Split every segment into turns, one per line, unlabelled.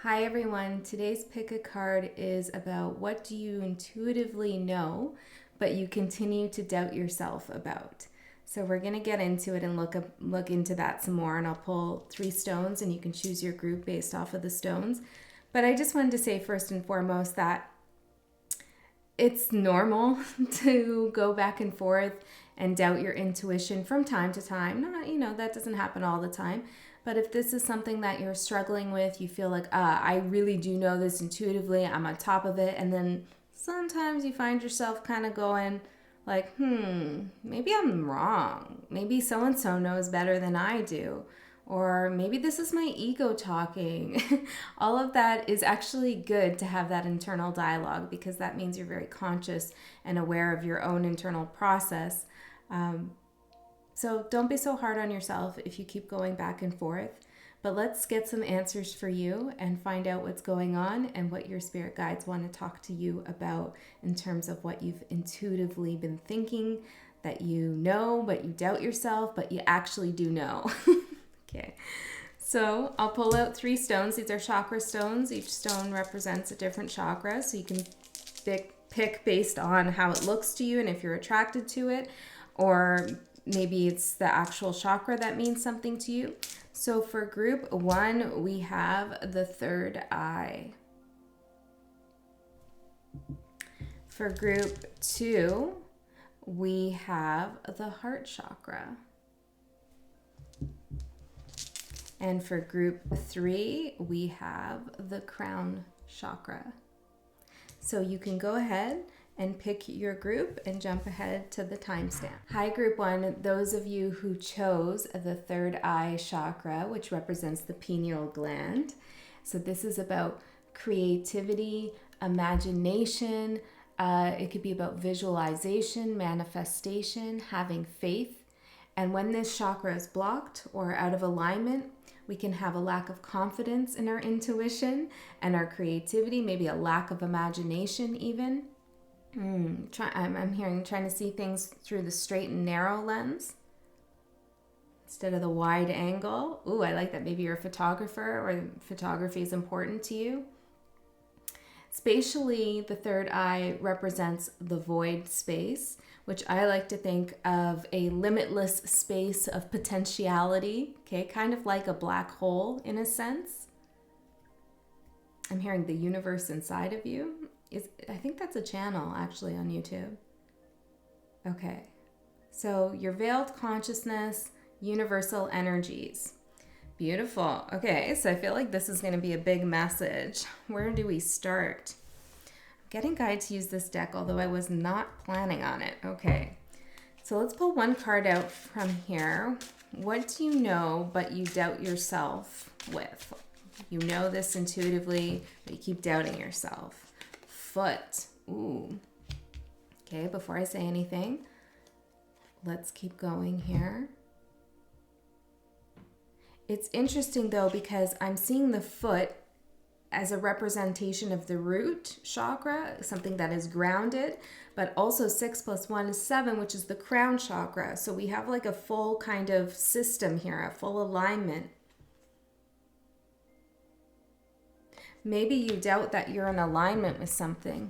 Hi everyone, today's pick a card is about what do you intuitively know, but you continue to doubt yourself about. So we're going to get into it and look into that some more, and I'll pull 3 stones and you can choose your group based off of the stones. But I just wanted to say first and foremost that it's normal to go back and forth and doubt your intuition from time to time. Not, that doesn't happen all the time. But if this is something that you're struggling with, you feel like, I really do know this intuitively, I'm on top of it. And then sometimes you find yourself kind of going like, maybe I'm wrong. Maybe so-and-so knows better than I do. Or maybe this is my ego talking. All of that is actually good to have that internal dialogue, because that means you're very conscious and aware of your own internal process. So don't be so hard on yourself if you keep going back and forth. But let's get some answers for you and find out what's going on and what your spirit guides want to talk to you about in terms of what you've intuitively been thinking that you know, but you doubt yourself, but you actually do know. Okay, so I'll pull out 3 stones. These are chakra stones. Each stone represents a different chakra, so you can pick based on how it looks to you and if you're attracted to it, or maybe it's the actual chakra that means something to you. So for group 1, we have the 3rd eye. For group 2, we have the heart chakra. And for group 3, we have the crown chakra. So you can go ahead and pick your group and jump ahead to the timestamp. Hi, group 1. Those of you who chose the 3rd eye chakra, which represents the pineal gland. So this is about creativity, imagination. It could be about visualization, manifestation, having faith. And when this chakra is blocked or out of alignment, we can have a lack of confidence in our intuition and our creativity, maybe a lack of imagination even. I'm trying to see things through the straight and narrow lens instead of the wide angle. Ooh, I like that. Maybe you're a photographer or photography is important to you. Spatially, the 3rd eye represents the void space, which I like to think of a limitless space of potentiality, okay, kind of like a black hole in a sense. I'm hearing the universe inside of you. I think that's a channel actually on YouTube. Okay, so your veiled consciousness, universal energies. Beautiful. Okay, so I feel like this is going to be a big message. Where do we start? I'm getting guides to use this deck, although I was not planning on it. Okay, so let's pull one card out from here. What do you know but you doubt yourself with? You know this intuitively, but you keep doubting yourself. Foot. Ooh. Okay, before I say anything, let's keep going here. It's interesting though, because I'm seeing the foot as a representation of the root chakra, something that is grounded, but also 6 + 1 is 7, which is the crown chakra. So we have like a full kind of system here, a full alignment. Maybe you doubt that you're in alignment with something.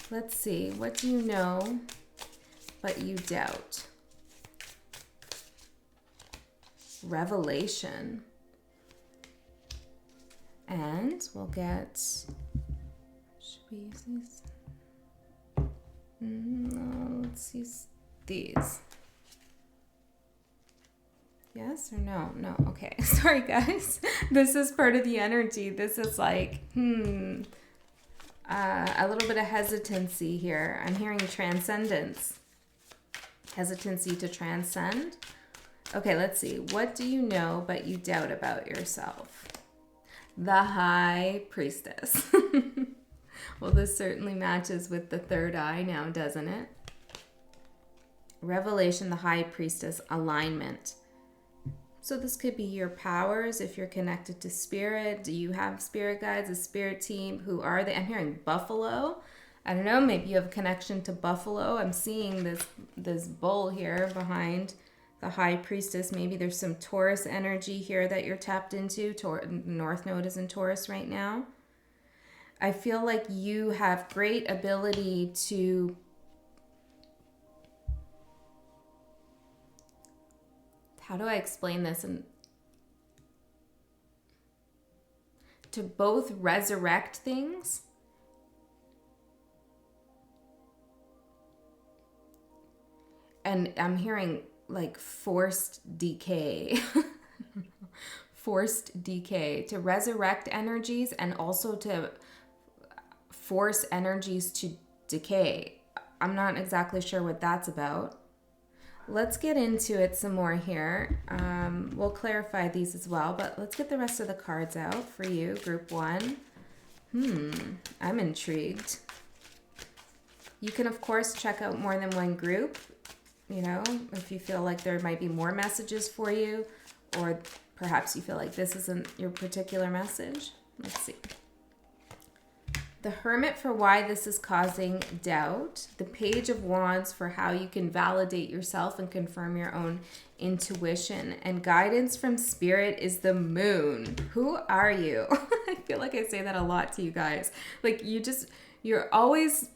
Let's see, what do you know but you doubt? Revelation. And we'll get, should we use these? No, let's use these. Yes or no? No. Okay. Sorry, guys. This is part of the energy. This is like, a little bit of hesitancy here. I'm hearing transcendence. Hesitancy to transcend. Okay, let's see. What do you know but you doubt about yourself? The High Priestess. Well, this certainly matches with the 3rd eye now, doesn't it? Revelation, the High Priestess, alignment. So this could be your powers if you're connected to spirit. Do you have spirit guides, a spirit team? Who are they? I'm hearing buffalo. I don't know, maybe you have a connection to buffalo. I'm seeing this bull here behind the High Priestess. Maybe there's some Taurus energy here that you're tapped into. North Node is in Taurus right now. I feel like you have great ability to how do I explain this? And to both resurrect things and I'm hearing like forced decay. Forced decay. To resurrect energies and also to force energies to decay. I'm not exactly sure what that's about. Let's get into it some more here. We'll clarify these as well, but let's get the rest of the cards out for you, group 1. I'm intrigued. You can, of course, check out more than one group, you know, if you feel like there might be more messages for you, or perhaps you feel like this isn't your particular message. Let's see. The Hermit for why this is causing doubt. The Page of Wands for how you can validate yourself and confirm your own intuition. And guidance from Spirit is the Moon. Who are you? I feel like I say that a lot to you guys. Like you're always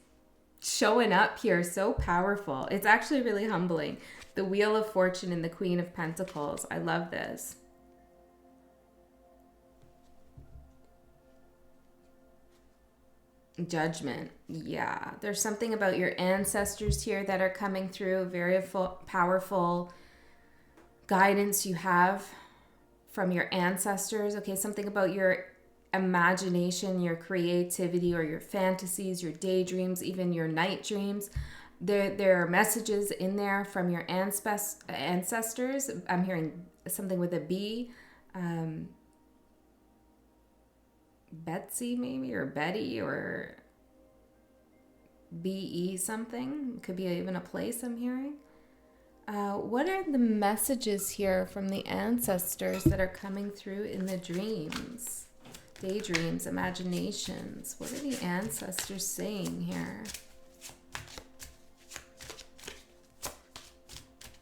showing up here so powerful. It's actually really humbling. The Wheel of Fortune and the Queen of Pentacles. I love this. Judgment. Yeah, there's something about your ancestors here that are coming through. Very powerful guidance you have from your ancestors. Okay, something about your imagination, your creativity, or your fantasies, your daydreams, even your night dreams. There are messages in there from your ancestors. I'm hearing something with a B. Betsy maybe, or Betty, or BE something. Could be even a place I'm hearing. What are the messages here from the ancestors that are coming through in the dreams? Daydreams, imaginations. What are the ancestors saying here?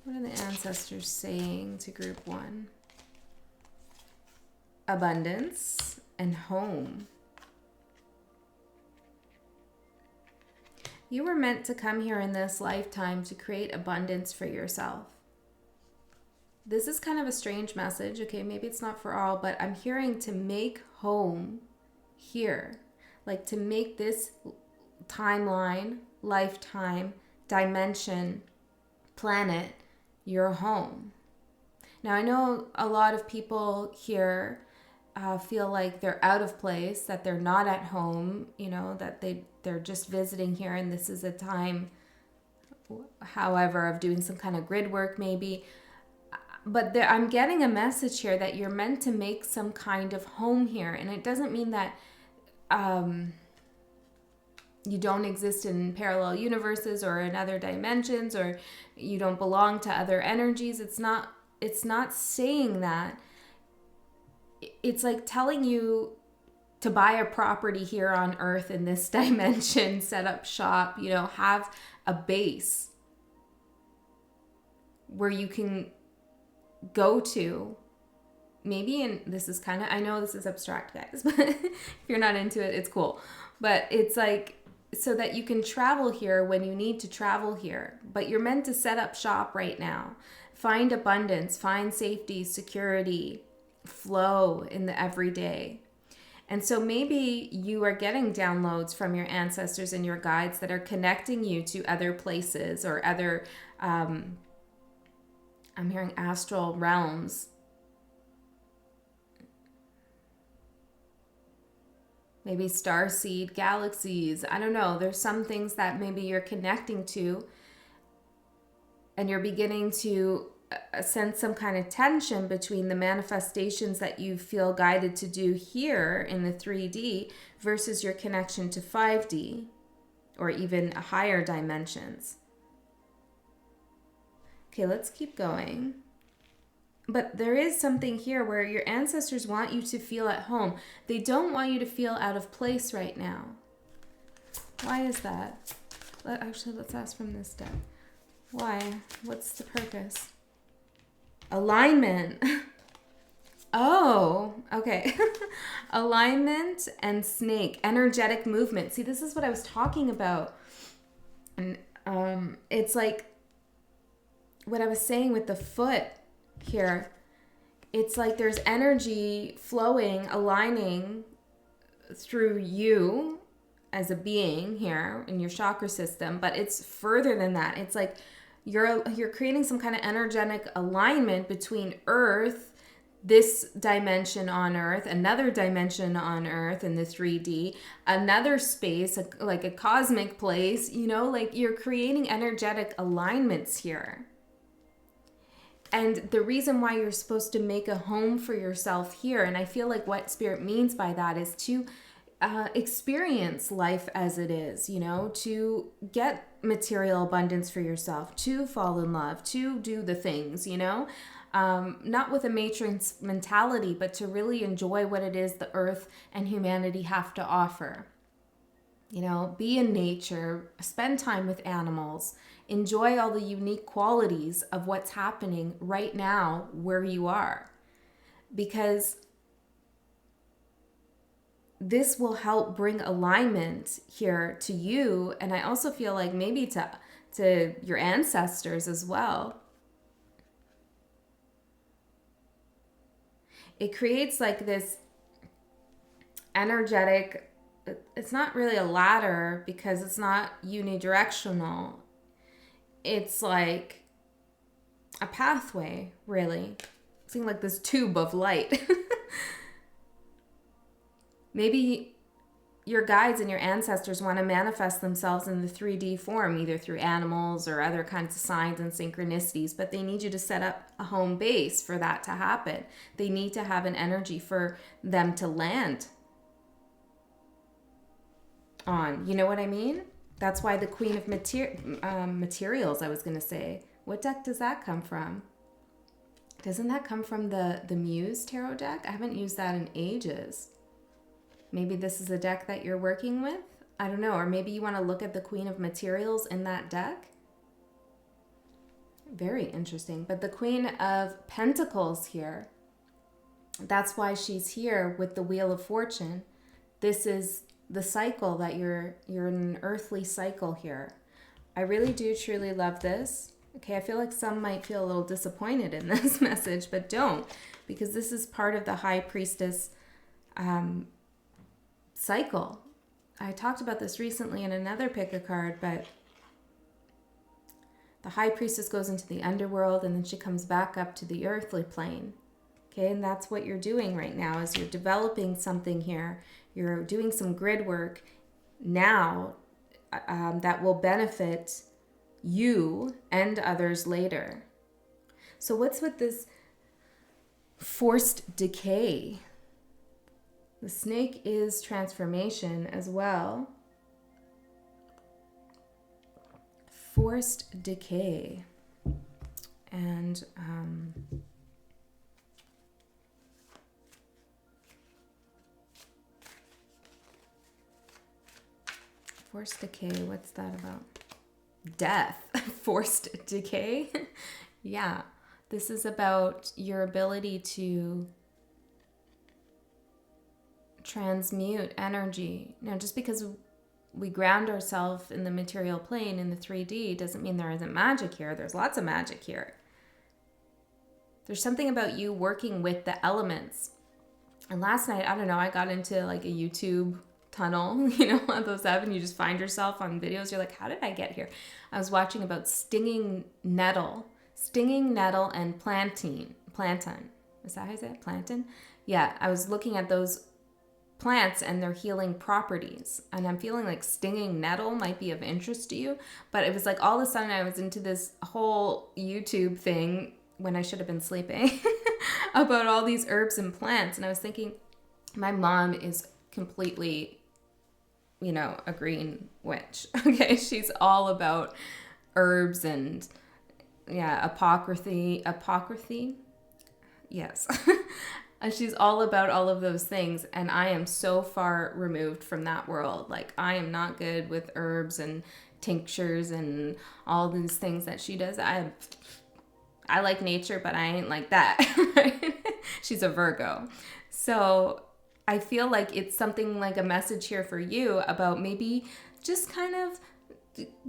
What are the ancestors saying to group 1? Abundance and home. You were meant to come here in this lifetime to create abundance for yourself. This is kind of a strange message. Okay, maybe it's not for all, but I'm hearing to make home here. Like to make this timeline, lifetime, dimension, planet, your home. Now, I know a lot of people here feel like they're out of place, that they're not at home, you know, that they're just visiting here, and this is a time, however, of doing some kind of grid work maybe. But I'm getting a message here that you're meant to make some kind of home here, and it doesn't mean that you don't exist in parallel universes or in other dimensions, or you don't belong to other energies. It's not saying that. It's like telling you to buy a property here on Earth in this dimension, set up shop, you know, have a base where you can go to. Maybe, and this is kind of, I know this is abstract, guys, but if you're not into it, it's cool. But it's like, so that you can travel here when you need to travel here. But you're meant to set up shop right now. Find abundance, find safety, security, flow in the everyday. And so maybe you are getting downloads from your ancestors and your guides that are connecting you to other places or other, I'm hearing astral realms. Maybe starseed galaxies. I don't know. There's some things that maybe you're connecting to, and you're beginning to sense some kind of tension between the manifestations that you feel guided to do here in the 3D versus your connection to 5D or even higher dimensions. Okay, let's keep going. But there is something here where your ancestors want you to feel at home. They don't want you to feel out of place right now. Why is that? Actually, let's ask from this deck. Why? What's the purpose? Alignment. Oh, okay. Alignment and snake, energetic movement. See, this is what I was talking about. And it's like what I was saying with the foot here. It's like there's energy flowing, aligning through you as a being here in your chakra system, but it's further than that. It's like you're creating some kind of energetic alignment between Earth, this dimension on Earth, another dimension on Earth in the 3D, another space, like a cosmic place, you know, like you're creating energetic alignments here. And the reason why you're supposed to make a home for yourself here, and I feel like what Spirit means by that is to experience life as it is, you know, to get material abundance for yourself, to fall in love, to do the things, you know, not with a matron's mentality, but to really enjoy what it is the earth and humanity have to offer. You know, be in nature, spend time with animals, enjoy all the unique qualities of what's happening right now where you are. Because this will help bring alignment here to you. And I also feel like maybe to your ancestors as well. It creates like this energetic, it's not really a ladder because it's not unidirectional. It's like a pathway, really. It's like this tube of light. Maybe your guides and your ancestors want to manifest themselves in the 3D form, either through animals or other kinds of signs and synchronicities, but they need you to set up a home base for that to happen. They need to have an energy for them to land on. You know what I mean? That's why the Queen of Materials, I was going to say. What deck does that come from? Doesn't that come from the Muse Tarot deck? I haven't used that in ages. Maybe this is a deck that you're working with. I don't know. Or maybe you want to look at the Queen of Materials in that deck. Very interesting. But the Queen of Pentacles here, that's why she's here with the Wheel of Fortune. This is the cycle that you're in an earthly cycle here. I really do truly love this. Okay, I feel like some might feel a little disappointed in this message, but don't, because this is part of the High Priestess cycle. I talked about this recently in another pick a card, but the High Priestess goes into the underworld and then she comes back up to the earthly plane. Okay, and that's what you're doing right now is you're developing something here. You're doing some grid work now that will benefit you and others later. So what's with this forced decay? The snake is transformation as well. Forced decay. And forced decay, what's that about? Death. Forced decay. Yeah. This is about your ability to transmute energy. Now, just because we ground ourselves in the material plane in the 3D doesn't mean there isn't magic here. There's lots of magic here. There's something about you working with the elements. And last night, I don't know, I got into like a YouTube tunnel, you know, on those apps, and you just find yourself on videos. You're like, how did I get here? I was watching about stinging nettle and plantain. Is that how you say it? Plantain? Yeah, I was looking at those plants and their healing properties, and I'm feeling like stinging nettle might be of interest to you. But it was like all of a sudden I was into this whole YouTube thing when I should have been sleeping about all these herbs and plants, and I was thinking my mom is completely, you know, a green witch. Okay, she's all about herbs and apocryphy. Yes. And she's all about all of those things, and I am so far removed from that world. Like, I am not good with herbs and tinctures and all these things that she does. I like nature, but I ain't like that. Right? She's a Virgo. So I feel like it's something like a message here for you about maybe just kind of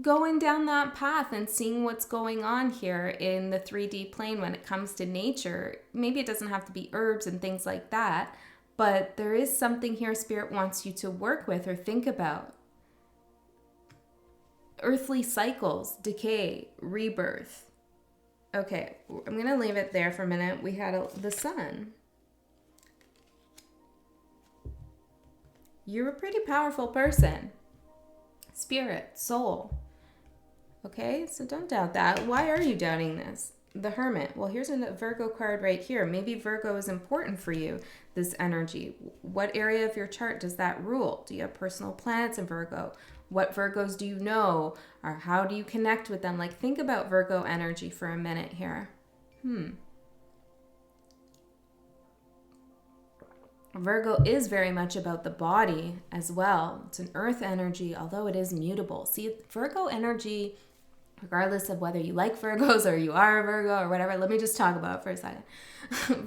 going down that path and seeing what's going on here in the 3D plane when it comes to nature. Maybe it doesn't have to be herbs and things like that, but there is something here Spirit wants you to work with or think about. Earthly cycles, decay, rebirth. Okay, I'm going to leave it there for a minute. We had the sun. You're a pretty powerful person. Spirit, soul. Okay, so don't doubt that. Why are you doubting this? The Hermit. Well, here's a Virgo card right here. Maybe Virgo is important for you, this energy. What area of your chart does that rule? Do you have personal planets in Virgo? What Virgos do you know? Or how do you connect with them? Like, think about Virgo energy for a minute here. Virgo is very much about the body as well. It's an earth energy, although it is mutable. See, Virgo energy, regardless of whether you like Virgos or you are a Virgo or whatever, let me just talk about it for a second.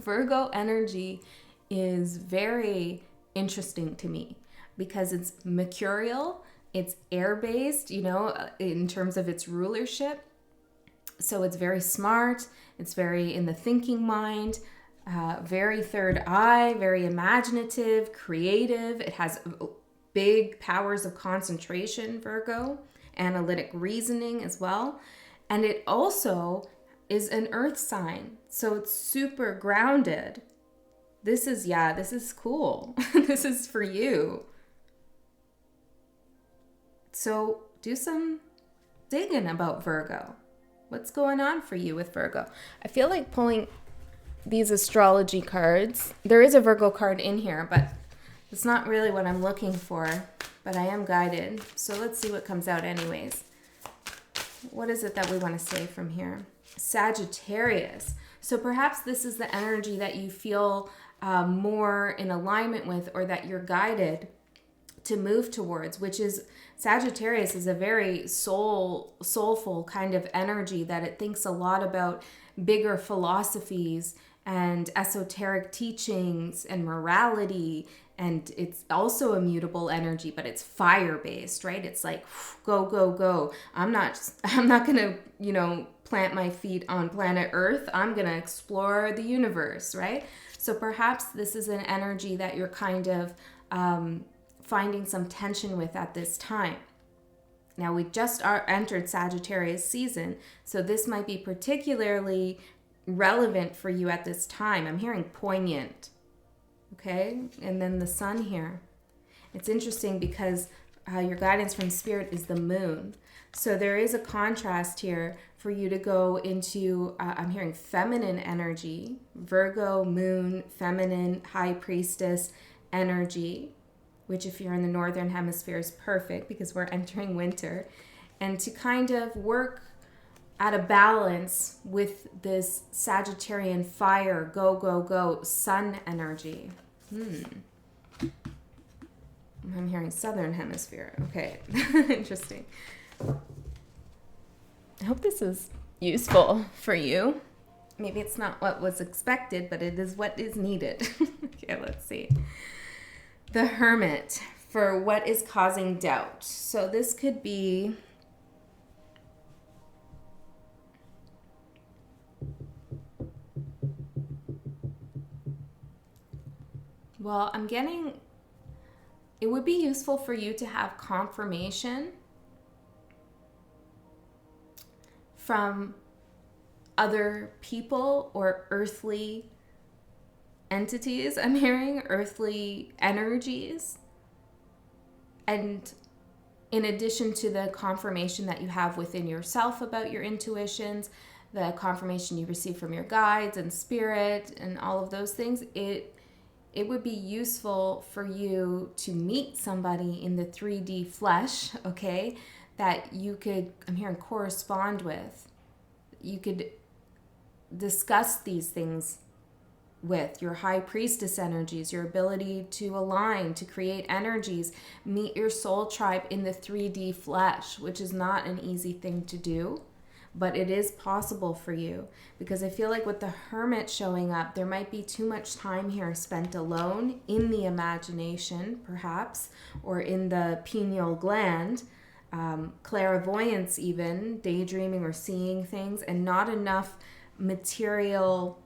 Virgo energy is very interesting to me because it's mercurial, it's air-based, you know, in terms of its rulership. So it's very smart, it's very in the thinking mind, very third eye, very imaginative, creative. It has big powers of concentration, Virgo, analytic reasoning as well. And it also is an earth sign. So it's super grounded. This is cool. This is for you. So do some digging about Virgo. What's going on for you with Virgo? I feel like pulling these astrology cards. There is a Virgo card in here, but it's not really what I'm looking for, but I am guided. So let's see what comes out anyways. What is it that we want to say from here? Sagittarius. So perhaps this is the energy that you feel more in alignment with, or that you're guided to move towards, which is Sagittarius is a very soulful kind of energy that it thinks a lot about bigger philosophies and esoteric teachings and morality. And it's also a mutable energy, but it's fire-based, right? It's like, go, go, go. I'm not going to, plant my feet on planet Earth. I'm going to explore the universe, right? So perhaps this is an energy that you're kind of finding some tension with at this time. Now, we just entered Sagittarius season, so this might be particularly relevant for you at this time. I'm hearing poignant, okay? And then the sun here. It's interesting because your guidance from Spirit is the moon. So there is a contrast here for you to go into, I'm hearing feminine energy, Virgo, moon, feminine, high priestess energy, which if you're in the northern hemisphere is perfect because we're entering winter, and to kind of work at a balance with this Sagittarian fire, go, go, go, sun energy. I'm hearing southern hemisphere. Okay, interesting. I hope this is useful for you. Maybe it's not what was expected, but it is what is needed. Okay, let's see. The Hermit, for what is causing doubt. So this could be I'm getting, it would be useful for you to have confirmation from other people or earthly entities. I'm hearing earthly energies. And in addition to the confirmation that you have within yourself about your intuitions, the confirmation you receive from your guides and spirit and all of those things, it would be useful for you to meet somebody in the 3D flesh, okay, that you could, I'm hearing, correspond with. You could discuss these things with your high priestess energies, your ability to align, to create energies, meet your soul tribe in the 3D flesh, which is not an easy thing to do. but it is possible for you, because I feel like with the Hermit showing up, there might be too much time here spent alone in the imagination, perhaps, or in the pineal gland, clairvoyance even, daydreaming or seeing things, and not enough material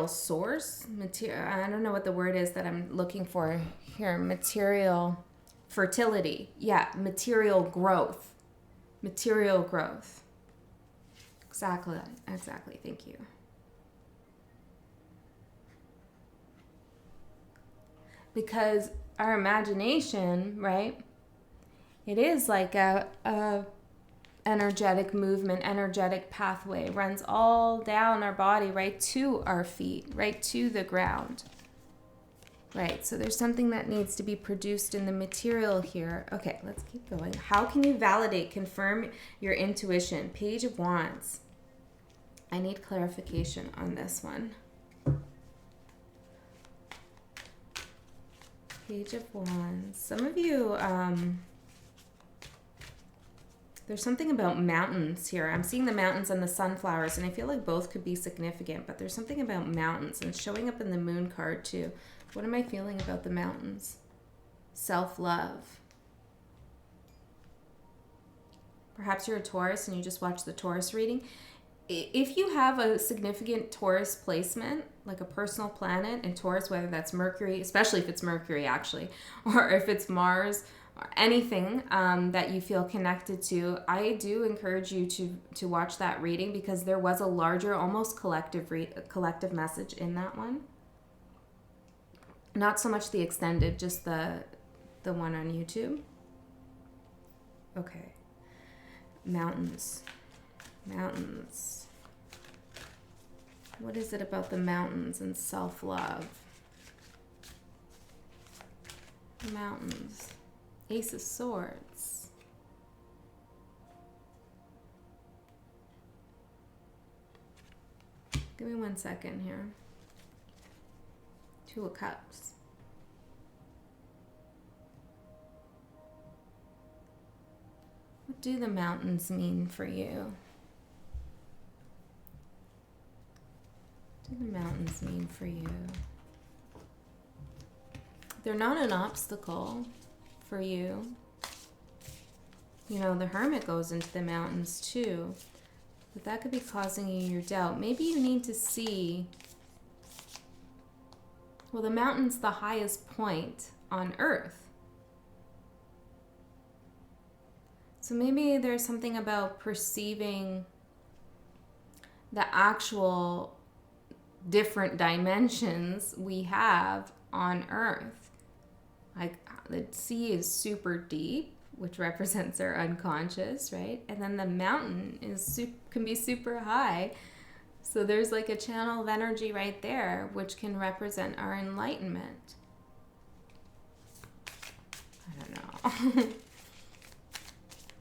source, I don't know what the word is that I'm looking for here. Material fertility. Yeah, material growth. Material growth. Exactly. Thank you. Because our imagination, right? It is like a energetic movement, energetic pathway, runs all down our body, right to our feet, right to the ground. Right, so there's something that needs to be produced in the material here. Okay, let's keep going. How can you validate, confirm your intuition? Page of Wands. I need clarification on this one. Page of Wands. Some of you, there's something about mountains here. I'm seeing the mountains and the sunflowers, and I feel like both could be significant, but there's something about mountains, and showing up in the moon card too. What am I feeling about the mountains? Self-love. Perhaps you're a Taurus and you just watched the Taurus reading. If you have a significant Taurus placement, like a personal planet in Taurus, whether that's Mercury, especially if it's Mercury actually, or if it's Mars, anything that you feel connected to, I do encourage you to watch that reading, because there was a larger, almost collective message in that one. Not so much the extended, just the one on YouTube. Okay. Mountains. What is it about the mountains and self-love? Mountains. Ace of Swords. Give me 1 second here. Two of Cups. What do the mountains mean for you? What do the mountains mean for you? They're not an obstacle for you. You know, the Hermit goes into the mountains too, but that could be causing you your doubt. Maybe you need to see, well, the mountain's the highest point on Earth. So maybe there's something about perceiving the actual different dimensions we have on Earth. Like the sea is super deep, which represents our unconscious, right? And then the mountain can be super high. So there's like a channel of energy right there, which can represent our enlightenment. I don't know.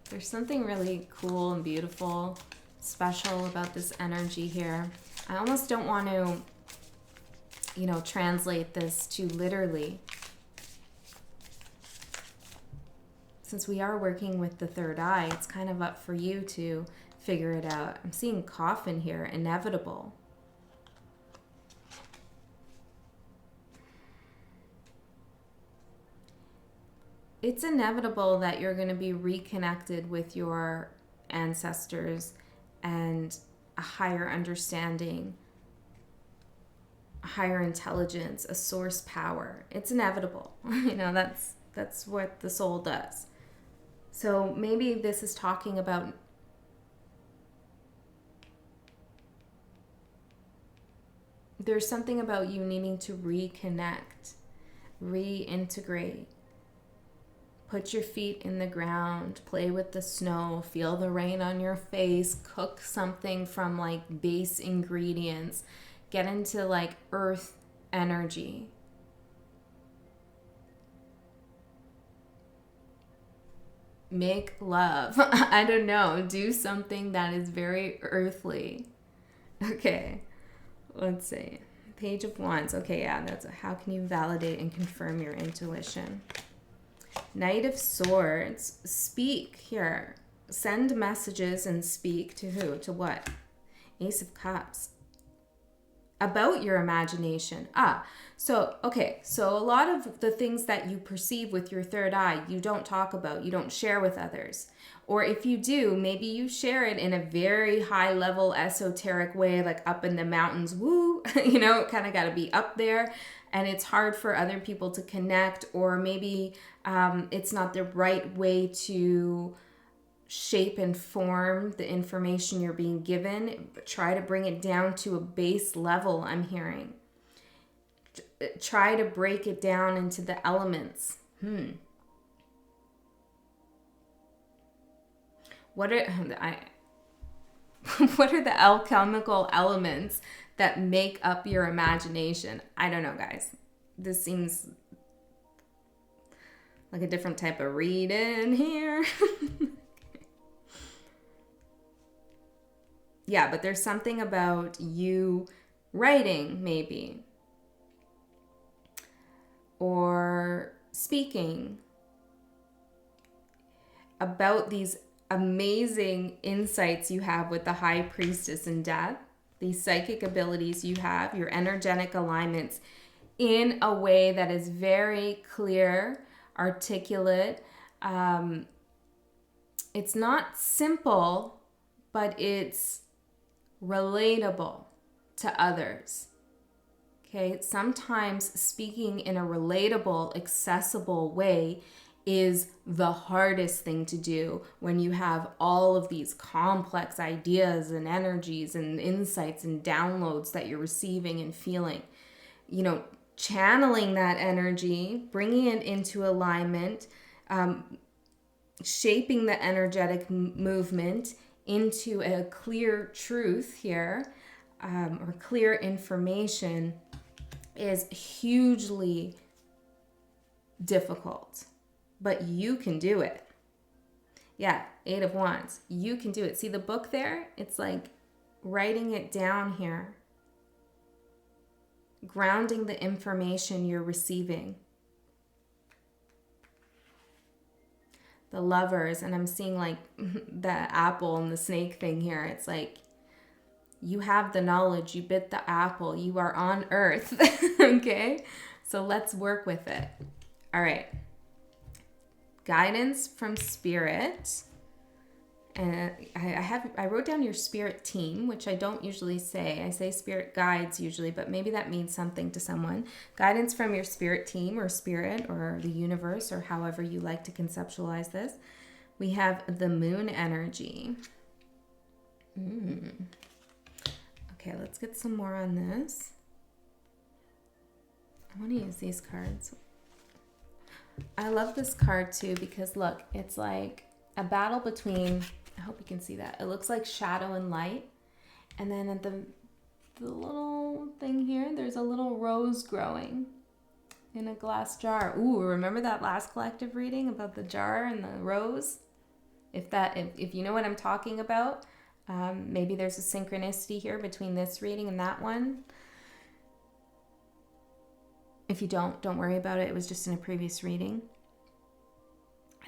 There's something really cool and beautiful, special about this energy here. I almost don't want to, translate this too literally. Since we are working with the third eye, it's kind of up for you to figure it out. I'm seeing coffin here, inevitable. It's inevitable that you're going to be reconnected with your ancestors and a higher understanding, a higher intelligence, a source power. It's inevitable. That's what the soul does. So maybe this is talking about there's something about you needing to reconnect, reintegrate. Put your feet in the ground, play with the snow, feel the rain on your face, cook something from like base ingredients, get into like earth energy. Make love. I don't know. Do something that is very earthly. Okay, let's see. Page of Wands. Okay, yeah, that's how can you validate and confirm your intuition? Knight of Swords. Speak here. Send messages and speak to who? To what? Ace of Cups. About your imagination. So a lot of the things that you perceive with your third eye, you don't talk about, you don't share with others. Or if you do, maybe you share it in a very high level esoteric way, like up in the mountains, woo, kind of got to be up there. And it's hard for other people to connect, or maybe it's not the right way to shape and form the information you're being given. Try to bring it down to a base level, I'm hearing. Try to break it down into the elements. What are the alchemical elements that make up your imagination? I don't know, guys. This seems like a different type of read in here. Yeah, but there's something about you writing, maybe, or speaking about these amazing insights you have with the High Priestess in Death, these psychic abilities you have, your energetic alignments, in a way that is very clear, articulate. It's not simple, but it's relatable to others. Okay, sometimes speaking in a relatable, accessible way is the hardest thing to do when you have all of these complex ideas and energies and insights and downloads that you're receiving and feeling. Channeling that energy, bringing it into alignment, shaping the energetic movement into a clear truth here, or clear information, is hugely difficult. But you can do it. Yeah, Eight of Wands. You can do it. See the book there? It's like writing it down here. Grounding the information you're receiving. The Lovers, and I'm seeing like the apple and the snake thing here. It's like you have the knowledge, you bit the apple, you are on earth. Okay? So let's work with it. All right. Guidance from Spirit. And I wrote down your spirit team, which I don't usually say. I say spirit guides usually, but maybe that means something to someone. Guidance from your spirit team or spirit or the universe or however you like to conceptualize this. We have the moon energy. Okay, let's get some more on this. I want to use these cards. I love this card too because look, it's like a battle between, I hope you can see that. It looks like shadow and light. And then at the little thing here, there's a little rose growing in a glass jar. Ooh, remember that last collective reading about the jar and the rose? If you know what I'm talking about, maybe there's a synchronicity here between this reading and that one. If you don't worry about it. It was just in a previous reading.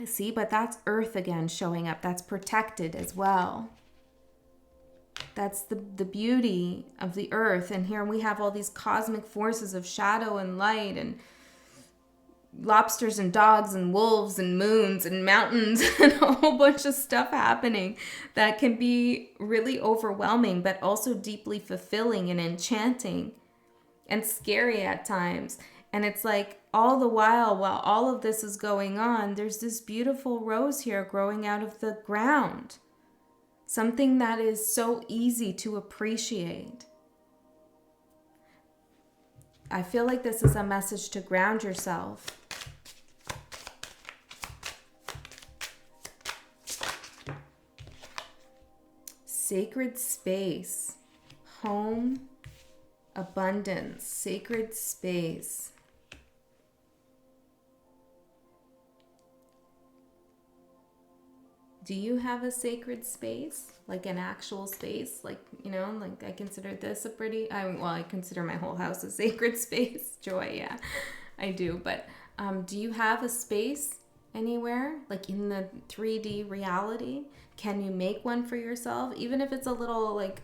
See, but that's earth again showing up. That's protected as well. That's the beauty of the earth. And here we have all these cosmic forces of shadow and light and lobsters and dogs and wolves and moons and mountains and a whole bunch of stuff happening that can be really overwhelming, but also deeply fulfilling and enchanting and scary at times. And it's like all the while all of this is going on, there's this beautiful rose here growing out of the ground. Something that is so easy to appreciate. I feel like this is a message to ground yourself. Sacred space, home, abundance, sacred space. Do you have a sacred space? Like an actual space? Like, you know, like I consider this a pretty, I consider my whole house a sacred space. Joy, yeah, I do. But do you have a space anywhere? Like in the 3D reality? Can you make one for yourself? Even if it's a little, like,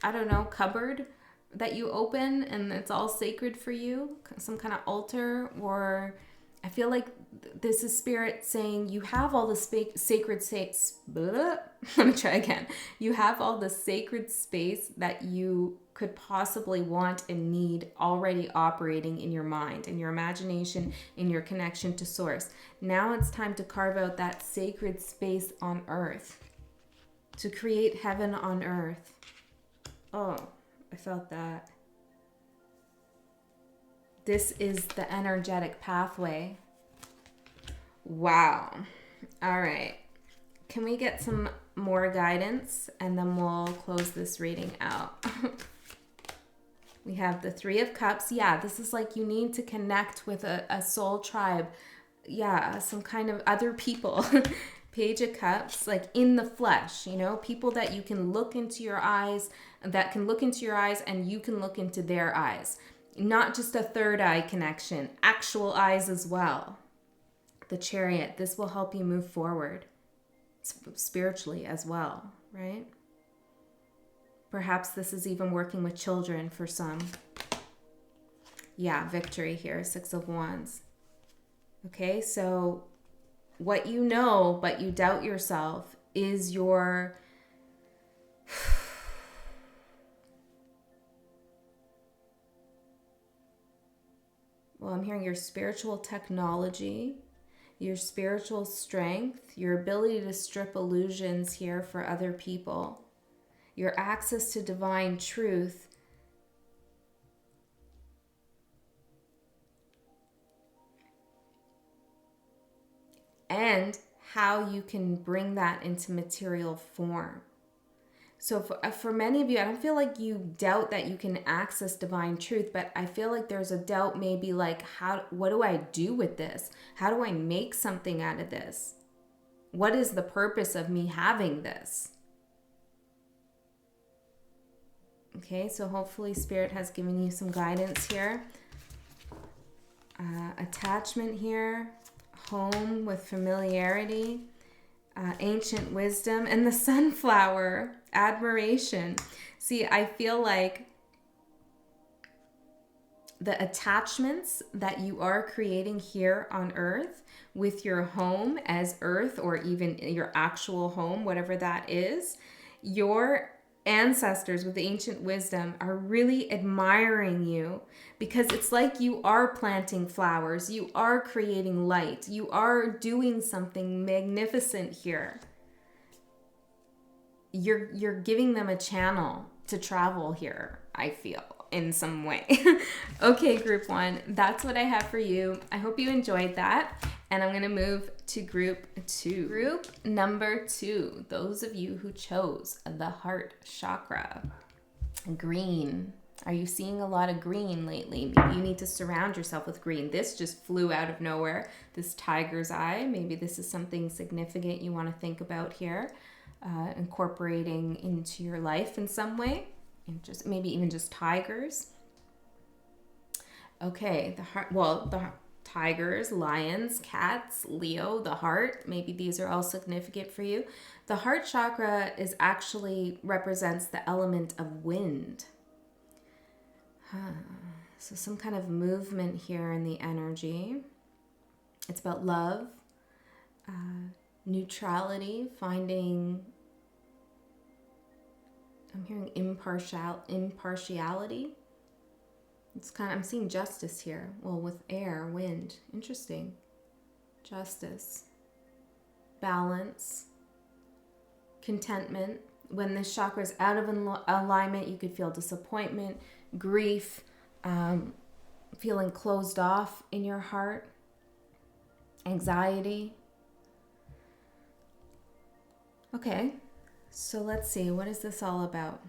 I don't know, cupboard that you open and it's all sacred for you? Some kind of altar? Or I feel like this is spirit saying you have all the sacred space. Let me try again. You have all the sacred space that you could possibly want and need already operating in your mind, in your imagination, in your connection to source. Now it's time to carve out that sacred space on earth, to create heaven on earth. Oh, I felt that. This is the energetic pathway. Wow. All right. Can we get some more guidance and then we'll close this reading out? We have the Three of Cups. Yeah, this is like you need to connect with a soul tribe. Yeah, some kind of other people. Page of Cups, like in the flesh, you know, people that you can look into your eyes, that can look into your eyes and you can look into their eyes. Not just a third eye connection, actual eyes as well. The Chariot, this will help you move forward spiritually as well, right? Perhaps this is even working with children for some. Yeah, victory here, Six of Wands. Okay, so what you know, but you doubt yourself is your... Well, I'm hearing your spiritual technology, your spiritual strength, your ability to strip illusions here for other people, your access to divine truth, and how you can bring that into material form. So for many of you, I don't feel like you doubt that you can access divine truth, but I feel like there's a doubt maybe like, what do I do with this? How do I make something out of this? What is the purpose of me having this? Okay, so hopefully Spirit has given you some guidance here. Attachment here, home with familiarity, ancient wisdom, and the sunflower, admiration. See, I feel like the attachments that you are creating here on earth with your home as earth, or even your actual home, whatever that is, your ancestors with the ancient wisdom are really admiring you, because it's like you are planting flowers, you are creating light, you are doing something magnificent here. You're giving them a channel to travel here, I feel, in some way. Okay, group one, that's what I have for you. I hope you enjoyed that. And I'm going to move to group two. Group number two, those of you who chose the heart chakra. Green. Are you seeing a lot of green lately? Maybe you need to surround yourself with green. This just flew out of nowhere. This tiger's eye. Maybe this is something significant you want to think about here. Incorporating into your life in some way. And just maybe even just tigers. Okay, the heart. Well, the tigers, lions, cats, Leo, the heart. Maybe these are all significant for you. The heart chakra is actually represents the element of wind. So some kind of movement here in the energy. It's about love, neutrality, finding, I'm hearing impartiality. It's kind of, I'm seeing justice here. Well, with air, wind. Interesting. Justice. Balance. Contentment. When this chakra is out of alignment, you could feel disappointment, grief, feeling closed off in your heart, anxiety. Okay, so let's see. What is this all about?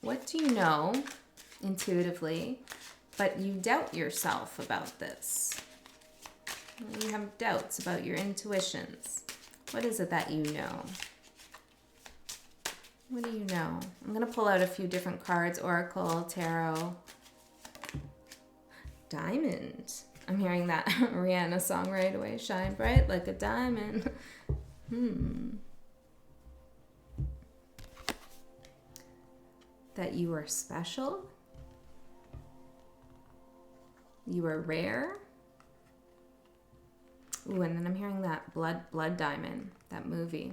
What do you know intuitively, but you doubt yourself about this? You have doubts about your intuitions. What is it that you know? What do you know? I'm going to pull out a few different cards. Oracle, Tarot. Diamond. I'm hearing that Rihanna song right away. Shine bright like a diamond. That you are special. You are rare. Ooh, and then I'm hearing that Blood Diamond, that movie.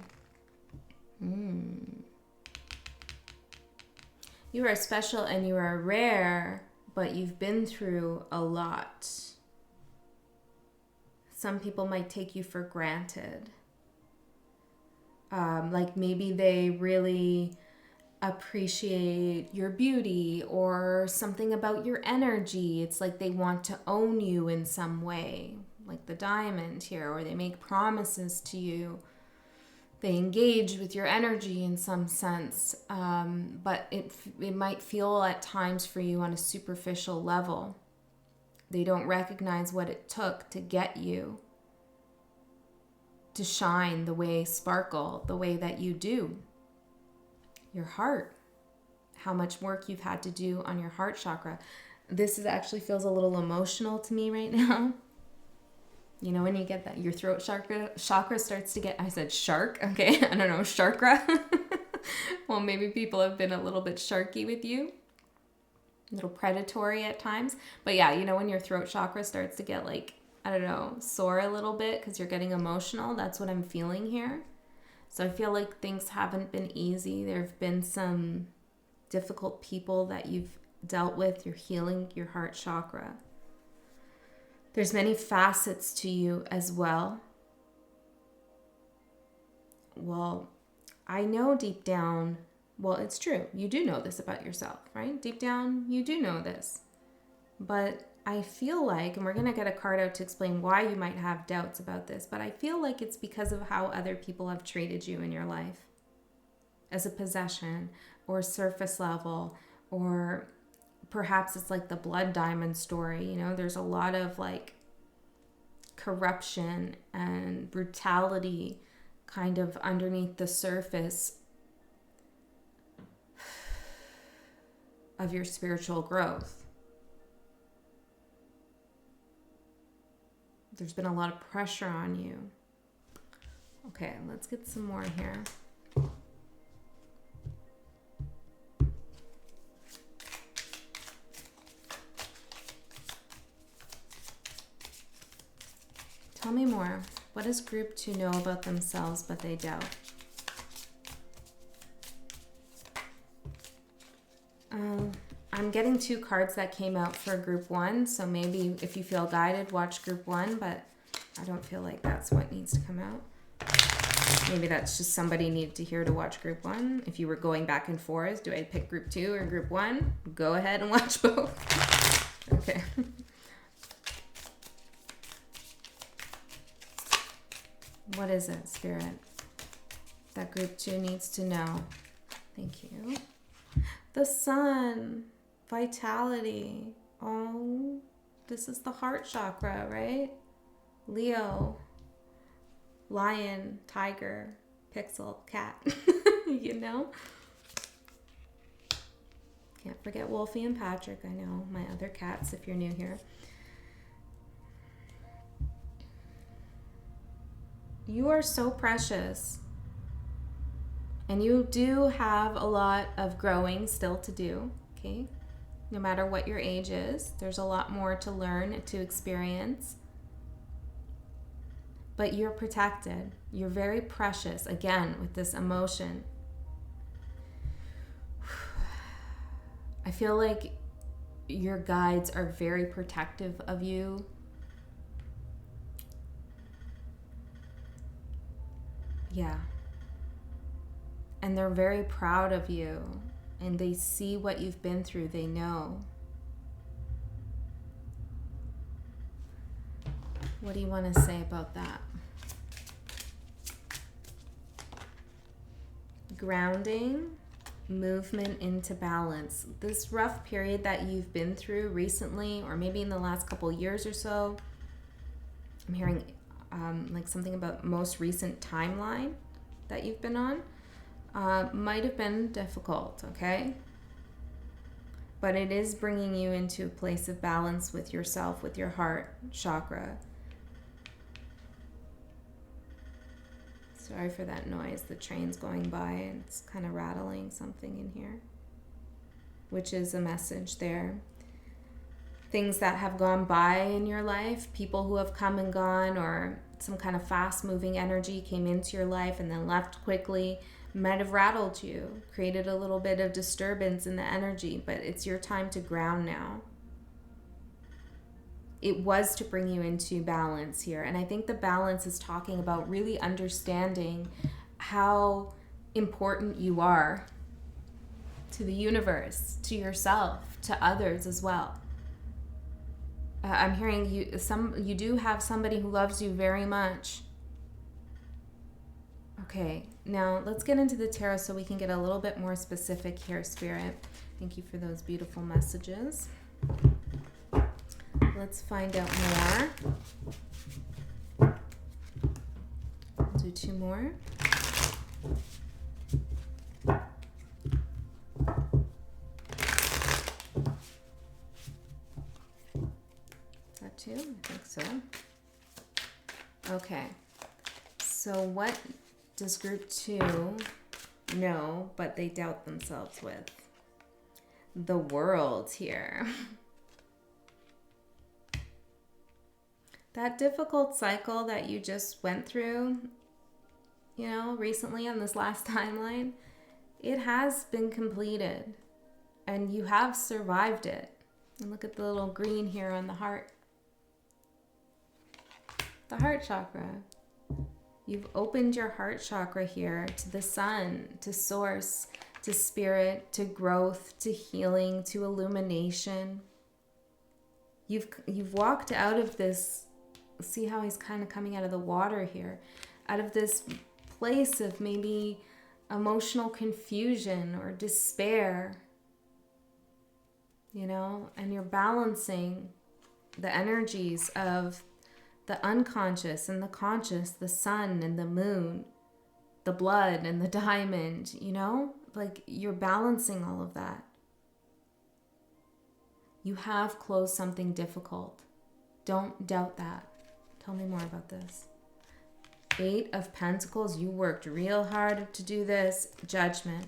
You are special and you are rare, but you've been through a lot. Some people might take you for granted. Like maybe they really appreciate your beauty or something about your energy. It's like they want to own you in some way, like the diamond here, or they make promises to you. They engage with your energy in some sense, but it might feel at times for you on a superficial level. They don't recognize what it took to get you to shine the way, sparkle the way that you do. Your heart, how much work you've had to do on your heart chakra. This actually feels a little emotional to me right now. You know, when you get that, your throat chakra starts to get, I said shark, okay, I don't know, chakra. Well, maybe people have been a little bit sharky with you, a little predatory at times. But yeah, you know, when your throat chakra starts to get like, I don't know, sore a little bit because you're getting emotional, that's what I'm feeling here. So I feel like things haven't been easy. There have been some difficult people that you've dealt with. You're healing your heart chakra. There's many facets to you as well. Well, I know deep down, well, it's true. You do know this about yourself, right? Deep down, you do know this. But I feel like, and we're going to get a card out to explain why you might have doubts about this, but I feel like it's because of how other people have treated you in your life as a possession or surface level, or perhaps it's like the Blood Diamond story. You know, there's a lot of like corruption and brutality kind of underneath the surface of your spiritual growth. There's been a lot of pressure on you. Okay, let's get some more here. Tell me more. What does group 2 know about themselves but they doubt? I'm getting 2 cards that came out for group 1, so maybe if you feel guided, watch group 1, but I don't feel like that's what needs to come out. Maybe that's just somebody needed to hear to watch group 1. If you were going back and forth, do I pick group 2 or group 1? Go ahead and watch both. Okay. What is it, Spirit, that group 2 needs to know? Thank you. The Sun. Vitality. Oh, this is the heart chakra, right? Leo. Lion. Tiger. Pixel. Cat. You know? Can't forget Wolfie and Patrick. I know, my other cats if you're new here. You are so precious. And you do have a lot of growing still to do, okay? No matter what your age is, there's a lot more to learn, to experience. But you're protected. You're very precious, again, with this emotion. I feel like your guides are very protective of you. Yeah. And they're very proud of you. And they see what you've been through. They know. What do you want to say about that? Grounding, movement into balance. This rough period that you've been through recently, or maybe in the last couple years or so, I'm hearing like something about most recent timeline that you've been on. Might have been difficult, okay? But it is bringing you into a place of balance with yourself, with your heart chakra. Sorry for that noise. The train's going by and it's kind of rattling something in here, which is a message there. Things that have gone by in your life, people who have come and gone, or some kind of fast-moving energy came into your life and then left quickly, might have rattled you, created a little bit of disturbance in the energy, but it's your time to ground now. It was to bring you into balance here. And I think the balance is talking about really understanding how important you are to the universe, to yourself, to others as well. I'm hearing you do have somebody who loves you very much. Okay, now let's get into the tarot so we can get a little bit more specific here, Spirit. Thank you for those beautiful messages. Let's find out more. I'll do 2 more. Is that 2? I think so. Okay. So what does group 2 know, but they doubt themselves with? The World here. That difficult cycle that you just went through, you know, recently on this last timeline, it has been completed and you have survived it. And look at the little green here on the heart. The heart chakra. You've opened your heart chakra here to the sun, to source, to spirit, to growth, to healing, to illumination. You've walked out of this. See how he's kind of coming out of the water here, out of this place of maybe emotional confusion or despair, you know, and you're balancing the energies of the unconscious and the conscious, the sun and the moon, the blood and the diamond, you know, like you're balancing all of that. You have closed something difficult. Don't doubt that. Tell me more about this. 8 of Pentacles. You worked real hard to do this. Judgment.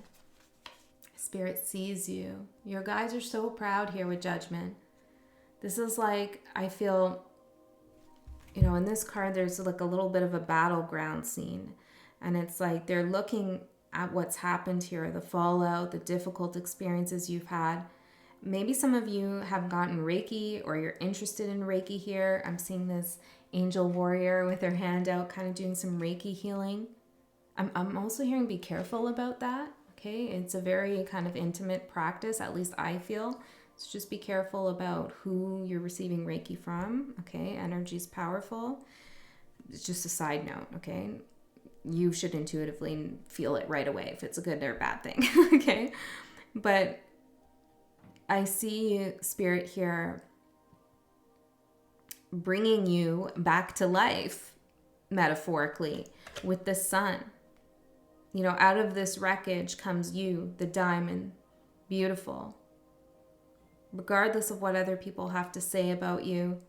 Spirit sees you. Your guys are so proud here with Judgment. This is like, I feel, you know, in this card, there's like a little bit of a battleground scene. And it's like they're looking at what's happened here, the fallout, the difficult experiences you've had. Maybe some of you have gotten Reiki or you're interested in Reiki here. I'm seeing this angel warrior with her hand out, kind of doing some Reiki healing. I'm also hearing be careful about that, okay? It's a very kind of intimate practice, at least I feel. So just be careful about who you're receiving Reiki from, okay? Energy's powerful. It's just a side note, okay? You should intuitively feel it right away if it's a good or a bad thing, okay? But I see Spirit here bringing you back to life, metaphorically, with the sun. You know, out of this wreckage comes you, the diamond, beautiful. Regardless of what other people have to say about you,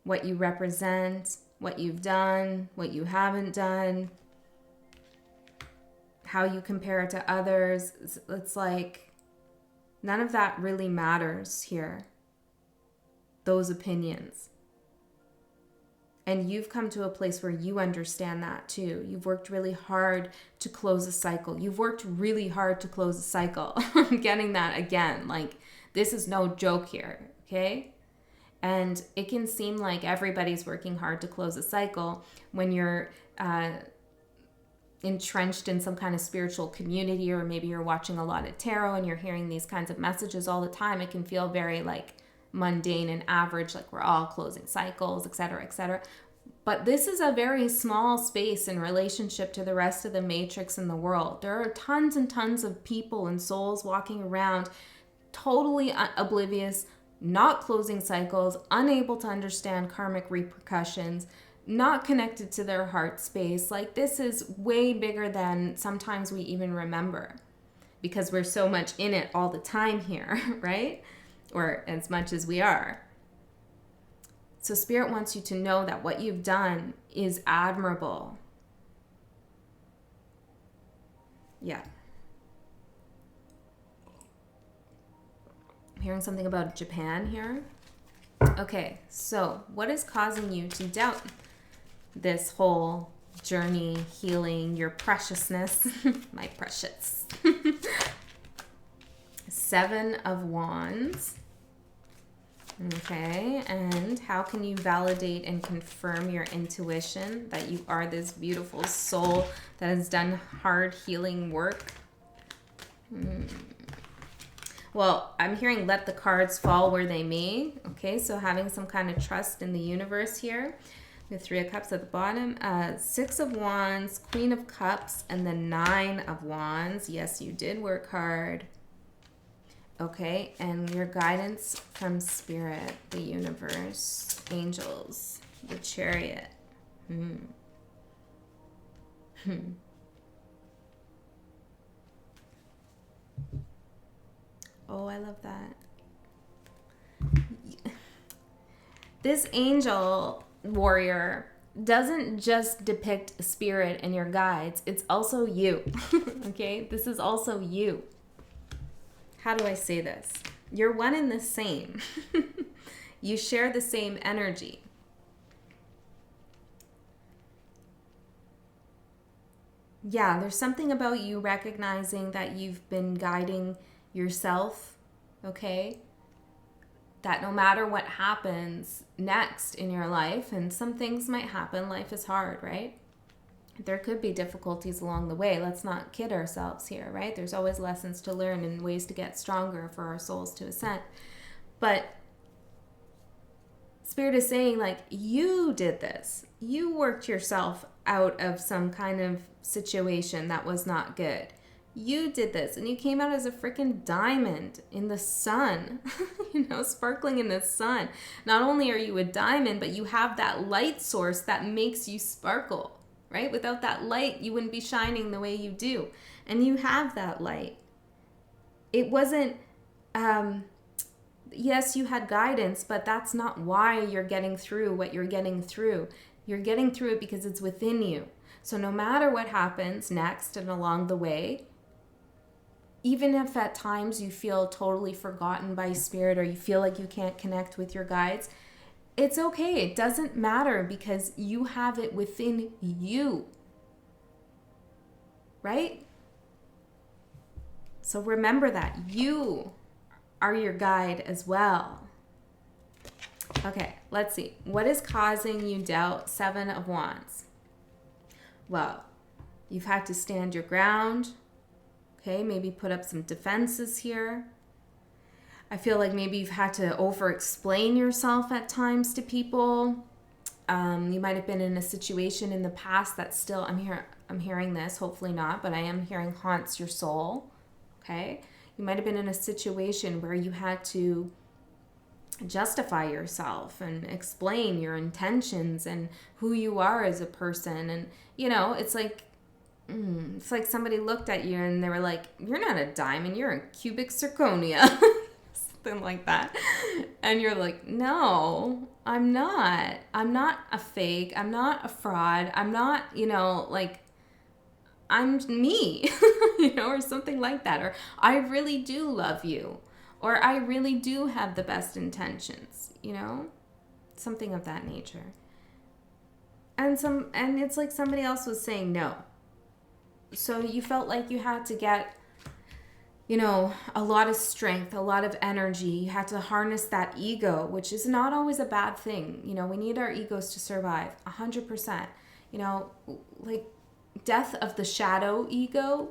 what you represent, what you've done, what you haven't done, how you compare it to others, it's like none of that really matters here. Those opinions. And you've come to a place where you understand that too. You've worked really hard to close a cycle. You've worked really hard to close a cycle. I'm getting that again. Like, this is no joke here, okay? And it can seem like everybody's working hard to close a cycle when you're entrenched in some kind of spiritual community, or maybe you're watching a lot of tarot and you're hearing these kinds of messages all the time. It can feel very like mundane and average, like we're all closing cycles, etc., etc. But this is a very small space in relationship to the rest of the matrix in the world. There are tons and tons of people and souls walking around totally oblivious, not closing cycles, unable to understand karmic repercussions, not connected to their heart space. Like, this is way bigger than sometimes we even remember, because we're so much in it all the time here, right? Or as much as we are. So Spirit wants you to know that what you've done is admirable. Yeah. I'm hearing something about Japan here. Okay, so what is causing you to doubt this whole journey, healing, your preciousness? My precious. 7 of Wands. Okay, and how can you validate and confirm your intuition that you are this beautiful soul that has done hard healing work? Well, I'm hearing let the cards fall where they may. Okay, so having some kind of trust in the universe here. The 3 of Cups at the bottom. 6 of Wands, Queen of Cups, and the 9 of Wands. Yes, you did work hard. Okay, and your guidance from Spirit, the universe, angels, the Chariot. Oh, I love that. This angel warrior doesn't just depict Spirit and your guides. It's also you. Okay? This is also you. How do I say this? You're one and the same. You share the same energy. Yeah, there's something about you recognizing that you've been guiding yourself, okay? That no matter what happens next in your life, and some things might happen, life is hard, right? There could be difficulties along the way. Let's not kid ourselves here, right? There's always lessons to learn and ways to get stronger for our souls to ascend. But Spirit is saying, like, you did this. You worked yourself out of some kind of situation that was not good. You did this, and you came out as a freaking diamond in the sun, you know, sparkling in the sun. Not only are you a diamond, but you have that light source that makes you sparkle, right? Without that light, you wouldn't be shining the way you do. And you have that light. It wasn't, yes, you had guidance, but that's not why you're getting through what you're getting through. You're getting through it because it's within you. So no matter what happens next and along the way, even if at times you feel totally forgotten by Spirit or you feel like you can't connect with your guides, it's okay. It doesn't matter because you have it within you. Right? So remember that. You are your guide as well. Okay, let's see. What is causing you doubt? 7 of Wands. Well, you've had to stand your ground. Okay, maybe put up some defenses here. I feel like maybe you've had to over-explain yourself at times to people. You might have been in a situation in the past that still, I'm hearing this, hopefully not, but I am hearing haunts your soul. Okay, you might have been in a situation where you had to justify yourself and explain your intentions and who you are as a person. And, you know, it's like somebody looked at you and they were like, you're not a diamond, you're a cubic zirconia. Something like that. And you're like, no, I'm not. I'm not a fake. I'm not a fraud. I'm not, you know, like, I'm me, you know, or something like that. Or I really do love you. Or I really do have the best intentions, you know, something of that nature. And it's like somebody else was saying no. So you felt like you had to get, you know, a lot of strength, a lot of energy. You had to harness that ego, which is not always a bad thing. You know, we need our egos to survive 100%. You know, like death of the shadow ego.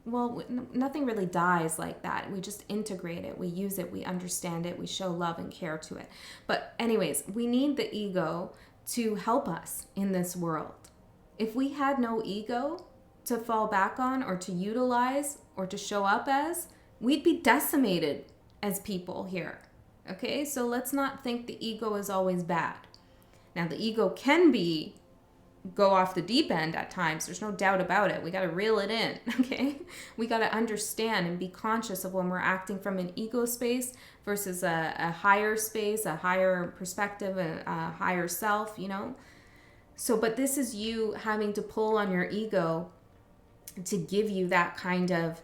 Well, nothing really dies like that. We just integrate it. We use it. We understand it. We show love and care to it. But anyways, we need the ego to help us in this world. If we had no ego to fall back on or to utilize or to show up as, we'd be decimated as people here. Okay, so let's not think the ego is always bad. Now, the ego can go off the deep end at times. There's no doubt about it. We got to reel it in, okay? We got to understand and be conscious of when we're acting from an ego space versus a higher space, a higher perspective, a higher self, you know? So, but this is you having to pull on your ego to give you that kind of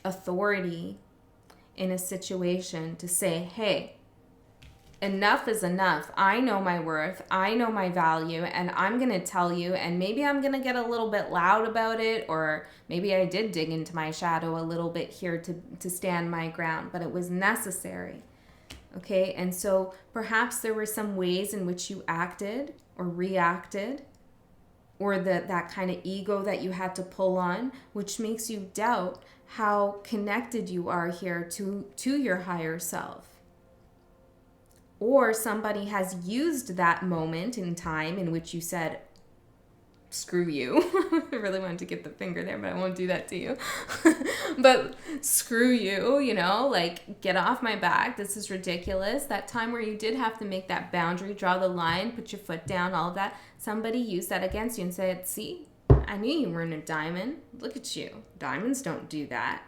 authority in a situation to say, hey, enough is enough. I know my worth. I know my value, and I'm going to tell you, and maybe I'm going to get a little bit loud about it, or maybe I did dig into my shadow a little bit here to stand my ground, but it was necessary. Okay, and so perhaps there were some ways in which you acted or reacted, or that kind of ego that you had to pull on, which makes you doubt how connected you are here to your higher self. Or somebody has used that moment in time in which you said, screw you. I really wanted to give the finger there, but I won't do that to you. But screw you, you know, like, get off my back. This is ridiculous. That time where you did have to make that boundary, draw the line, put your foot down, all of that. Somebody used that against you and said, see, I knew you weren't a diamond. Look at you. Diamonds don't do that.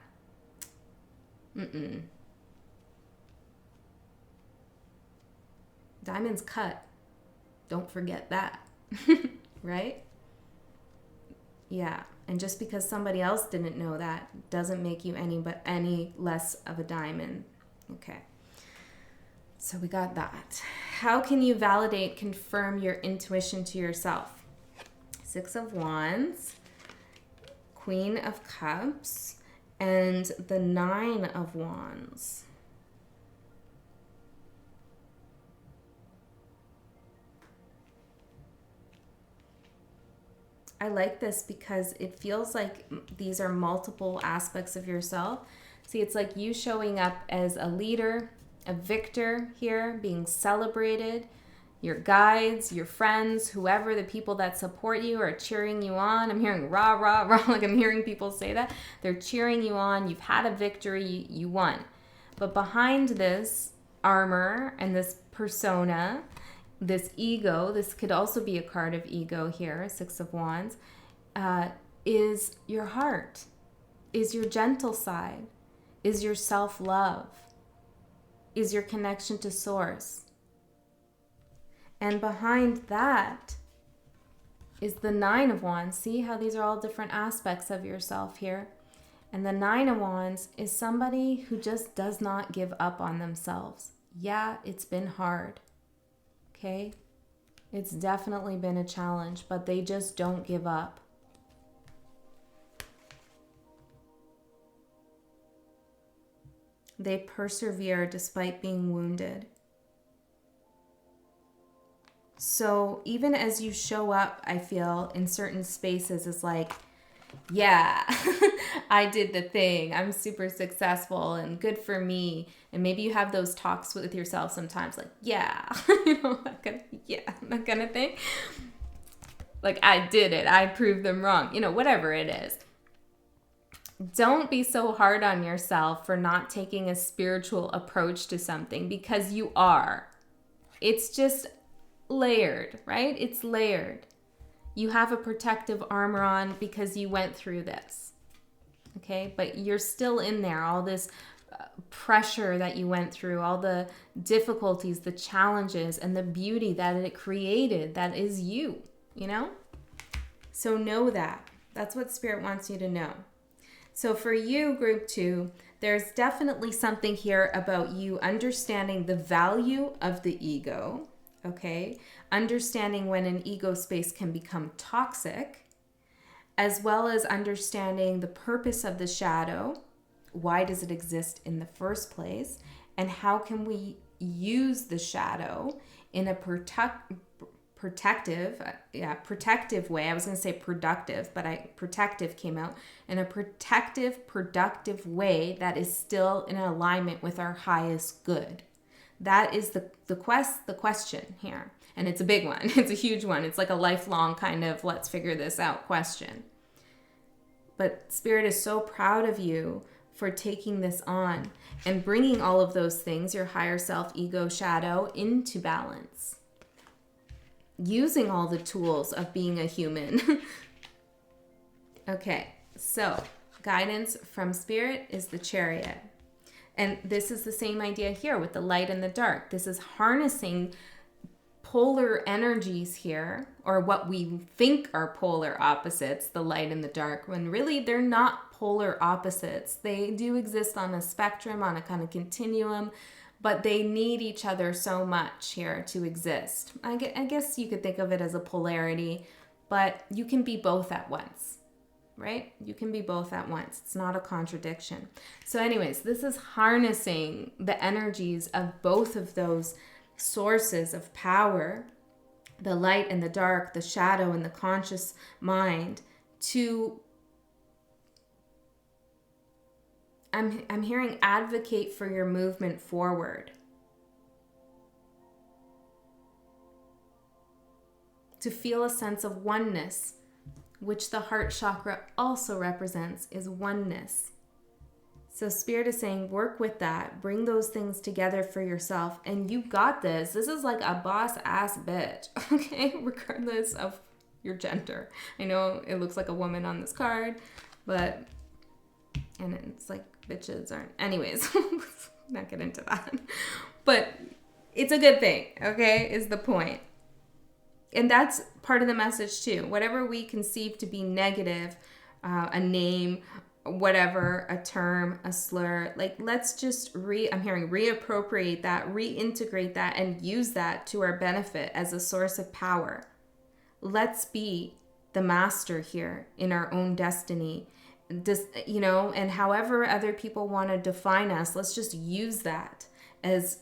Diamonds cut. Don't forget that. Right? Yeah. And just because somebody else didn't know that doesn't make you any less of a diamond. Okay. So we got that. How can you validate, confirm your intuition to yourself? Six of Wands, Queen of Cups, and the Nine of Wands. I like this because it feels like these are multiple aspects of yourself. See, it's like you showing up as a leader, a victor here, being celebrated. Your guides, your friends, whoever, the people that support you are cheering you on. I'm hearing rah, rah, rah, like I'm hearing people say that. They're cheering you on. You've had a victory. You won. But behind this armor and this persona, this ego, this could also be a card of ego here, Six of Wands, is your heart, is your gentle side, is your self-love, is your connection to source. And behind that is the Nine of Wands. See how these are all different aspects of yourself here. And the Nine of Wands is somebody who just does not give up on themselves. Yeah, it's been hard. Okay? It's definitely been a challenge, but they just don't give up. They persevere despite being wounded. So even as you show up, I feel, in certain spaces, it's like, yeah, I did the thing. I'm super successful and good for me. And maybe you have those talks with yourself sometimes, like, yeah, you know, that kind of thing. Like, I did it. I proved them wrong. You know, whatever it is. Don't be so hard on yourself for not taking a spiritual approach to something, because you are. It's just layered, right? It's layered. You have a protective armor on because you went through this, okay? But you're still in there, all this pressure that you went through, all the difficulties, the challenges, and the beauty that it created, that is you, you know? So know that. That's what Spirit wants you to know. So for you, Group 2, there's definitely something here about you understanding the value of the ego, okay? Understanding when an ego space can become toxic, as well as understanding the purpose of the shadow. Why does it exist in the first place? And how can we use the shadow in a protective way. I was going to say productive, but protective came out. In a protective, productive way that is still in alignment with our highest good. That is the question here. And it's a big one. It's a huge one. It's like a lifelong kind of let's figure this out question. But Spirit is so proud of you for taking this on and bringing all of those things, your higher self, ego, shadow, into balance. Using all the tools of being a human. Okay, so guidance from Spirit is the Chariot. And this is the same idea here with the light and the dark. This is harnessing polar energies here, or what we think are polar opposites, the light and the dark, when really they're not polar opposites. They do exist on a spectrum, on a kind of continuum, but they need each other so much here to exist. I guess you could think of it as a polarity, but you can be both at once, right? You can be both at once. It's not a contradiction. So anyways, this is harnessing the energies of both of those sources of power, the light and the dark, the shadow and the conscious mind, to I'm hearing advocate for your movement forward. To feel a sense of oneness, which the heart chakra also represents, is oneness. So Spirit is saying, work with that, bring those things together for yourself, and you got this. This is like a boss ass bitch, okay? Regardless of your gender. I know it looks like a woman on this card, but, and it's like bitches aren't, anyways, not get into that. But it's a good thing, okay, is the point. And that's part of the message too. Whatever we conceive to be negative, a name, whatever, a term, a slur, like let's just I'm hearing reappropriate that, reintegrate that, and use that to our benefit as a source of power. Let's be the master here in our own destiny. And however other people want to define us, let's just use that as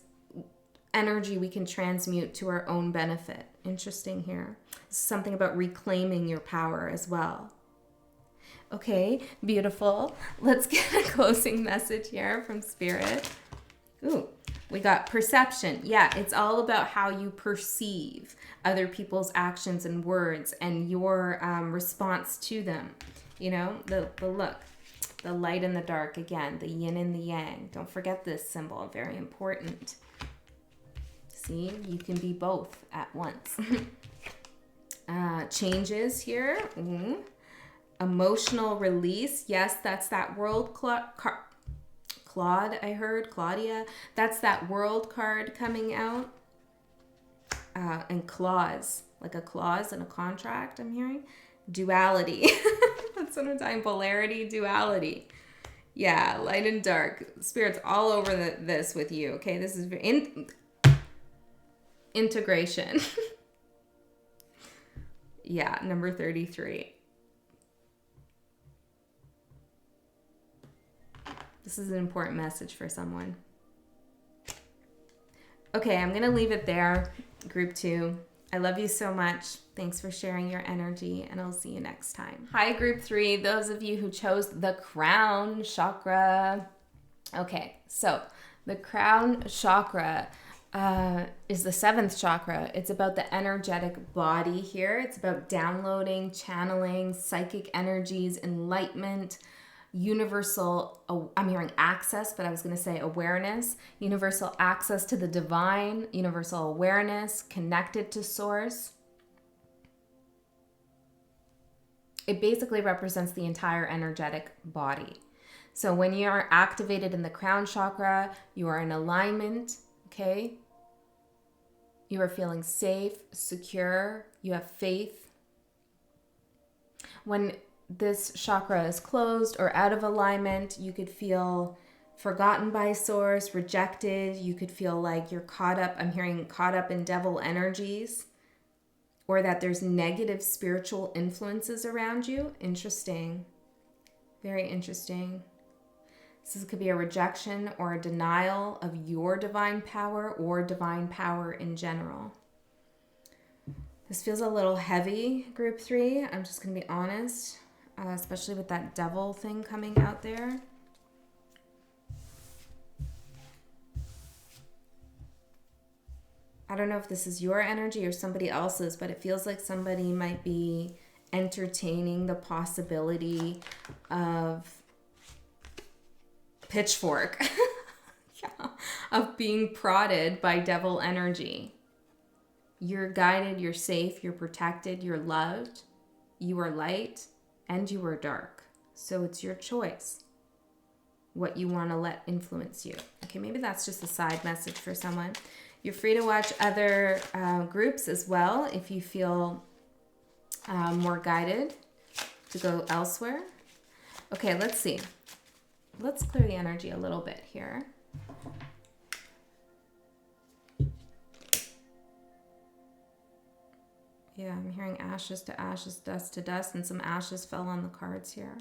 energy we can transmute to our own benefit. Interesting here. Something about reclaiming your power as well. Okay, beautiful. Let's get a closing message here from Spirit. Ooh, we got perception. Yeah, it's all about how you perceive other people's actions and words and your response to them. You know, the look, the light and the dark again, the yin and the yang. Don't forget this symbol, very important. See, you can be both at once. Changes here. Emotional release. Yes, that's that world Claude, I heard, Claudia. That's that world card coming out. And clause, like a clause in a contract, I'm hearing. Duality. That's what I'm talking. Polarity, duality. Yeah, light and dark. Spirit's all over this with you. Okay, this is integration. Yeah, number 33. This is an important message for someone. Okay, I'm going to leave it there. Group 2. I love you so much. Thanks for sharing your energy, and I'll see you next time. Hi, Group 3, those of you who chose the crown chakra. Okay, so the crown chakra is the 7th chakra. It's about the energetic body here. It's about downloading, channeling, psychic energies, enlightenment, universal, I'm hearing access, but I was going to say awareness, universal access to the divine, universal awareness, connected to source. It basically represents the entire energetic body. So when you are activated in the crown chakra, you are in alignment, okay? You are feeling safe, secure, you have faith. When this chakra is closed or out of alignment, you could feel forgotten by source, rejected. You could feel like you're caught up, I'm hearing caught up in devil energies, or that there's negative spiritual influences around you. Interesting. Very interesting. This could be a rejection or a denial of your divine power or divine power in general. This feels a little heavy, Group 3. I'm just going to be honest. Especially with that devil thing coming out there. I don't know if this is your energy or somebody else's, but it feels like somebody might be entertaining the possibility of pitchfork. Yeah, of being prodded by devil energy. You're guided, you're safe, you're protected, you're loved, you are light, and you are dark. So it's your choice what you want to let influence you. Okay, maybe that's just a side message for someone. You're free to watch other groups as well if you feel more guided to go elsewhere. Okay, let's see. Let's clear the energy a little bit here. Yeah, I'm hearing ashes to ashes, dust to dust, and some ashes fell on the cards here.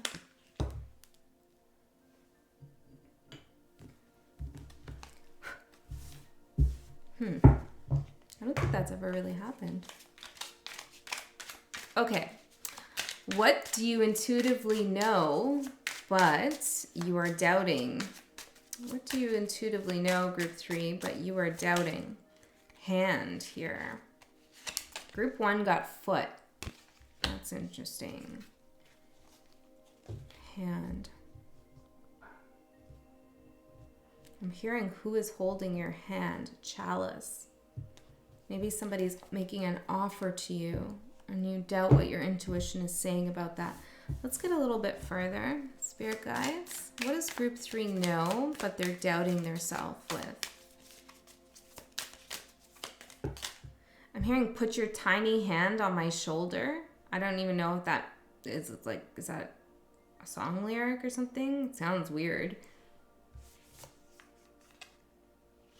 I don't think that's ever really happened. Okay. What do you intuitively know, but you are doubting? What do you intuitively know, group 3, but you are doubting? Hand here. Group 1 got foot. That's interesting. Hand. I'm hearing who is holding your hand. Chalice. Maybe somebody's making an offer to you and you doubt what your intuition is saying about that. Let's get a little bit further. Spirit guides. What does group 3 know, but they're doubting their self with? I'm hearing put your tiny hand on my shoulder. I don't even know if that is like, is that a song lyric or something? It sounds weird.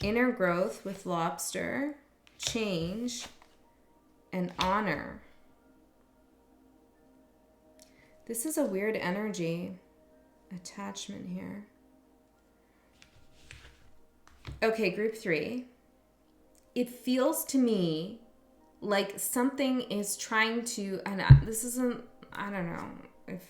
Inner growth with lobster, change, and honor. This is a weird energy. Attachment here. Okay, group 3. It feels to me like something is trying to, and this isn't, I don't know if,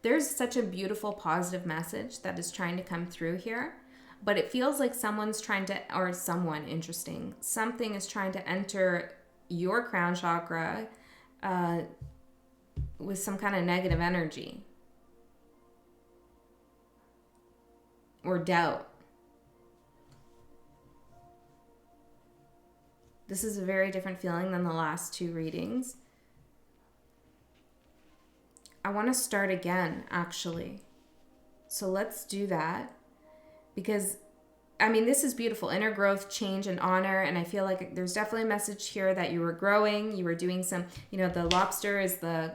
There's such a beautiful positive message that is trying to come through here, but it feels like someone's trying to, or someone interesting, something is trying to enter your crown chakra with some kind of negative energy or doubt. This is a very different feeling than the last 2 readings. I want to start again, actually. So let's do that. Because, I mean, this is beautiful. Inner growth, change, and honor. And I feel like there's definitely a message here that you were growing. You were doing some, you know, the lobster is the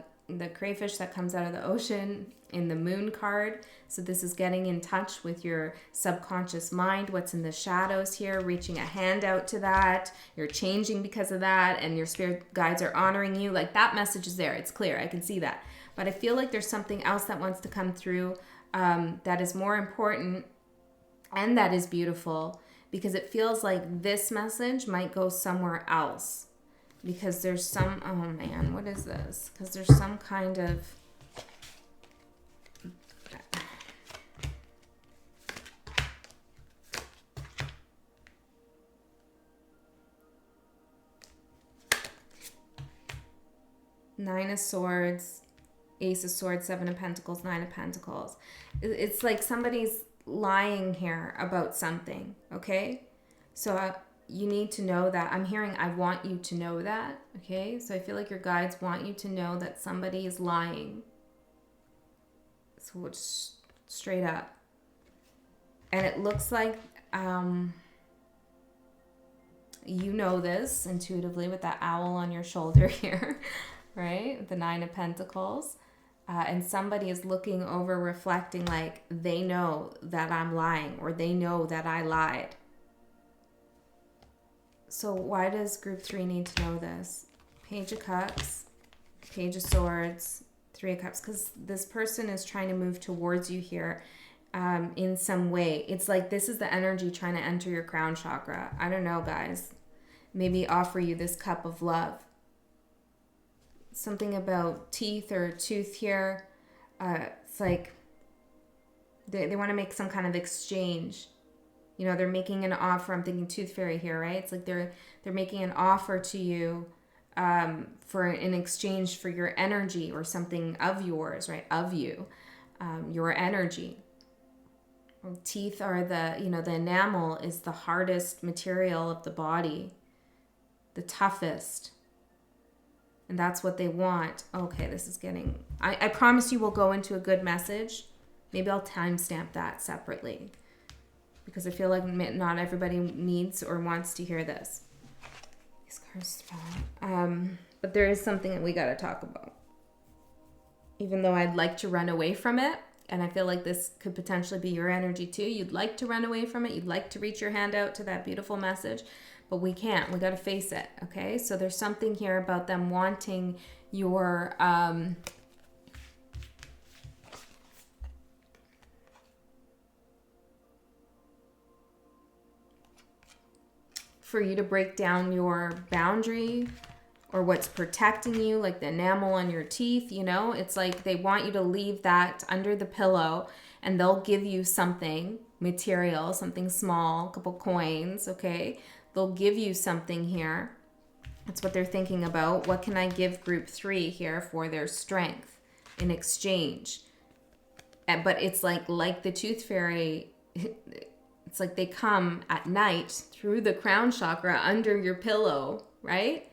crayfish that comes out of the ocean in the moon card. So this is getting in touch with your subconscious mind, what's in the shadows here, reaching a hand out to that. You're changing because of that, and your spirit guides are honoring you. Like, that message is there. It's clear. I can see that. But I feel like there's something else that wants to come through that is more important and that is beautiful, because it feels like this message might go somewhere else. Because there's some, oh man, what is this? Because there's some kind of, Nine of Swords, Ace of Swords, 7 of Pentacles, 9 of Pentacles. It's like somebody's lying here about something, okay? So you need to know that. I'm hearing I want you to know that, okay? So I feel like your guides want you to know that somebody is lying. So it's straight up. And it looks like you know this intuitively with that owl on your shoulder here, right? The 9 of Pentacles. And somebody is looking over, reflecting like they know that I'm lying, or they know that I lied. So why does group 3 need to know this? Page of Cups, Page of Swords, 3 of Cups, because this person is trying to move towards you here in some way. It's like this is the energy trying to enter your crown chakra. I don't know, guys. Maybe offer you this cup of love. Something about teeth or tooth here. It's like they want to make some kind of exchange. You know, they're making an offer. I'm thinking tooth fairy here, right? It's like they're making an offer to you in exchange for your energy or something of yours, right? Of you, your energy. Teeth are the enamel is the hardest material of the body, the toughest. And that's what they want. Okay, this is getting... I promise you we'll go into a good message. Maybe I'll timestamp that separately, because I feel like not everybody needs or wants to hear this. These cards fall. But there is something that we got to talk about. Even though I'd like to run away from it, and I feel like this could potentially be your energy too. You'd like to run away from it. You'd like to reach your hand out to that beautiful message. But we can't. We got to face it, okay? So there's something here about them wanting your... for you to break down your boundary or what's protecting you, like the enamel on your teeth, It's like they want you to leave that under the pillow, and they'll give you something material, something small, a couple coins, okay? They'll give you something here. That's what they're thinking about. What can I give group 3 here for their strength in exchange? But it's like the tooth fairy, it's like they come at night through the crown chakra under your pillow, right?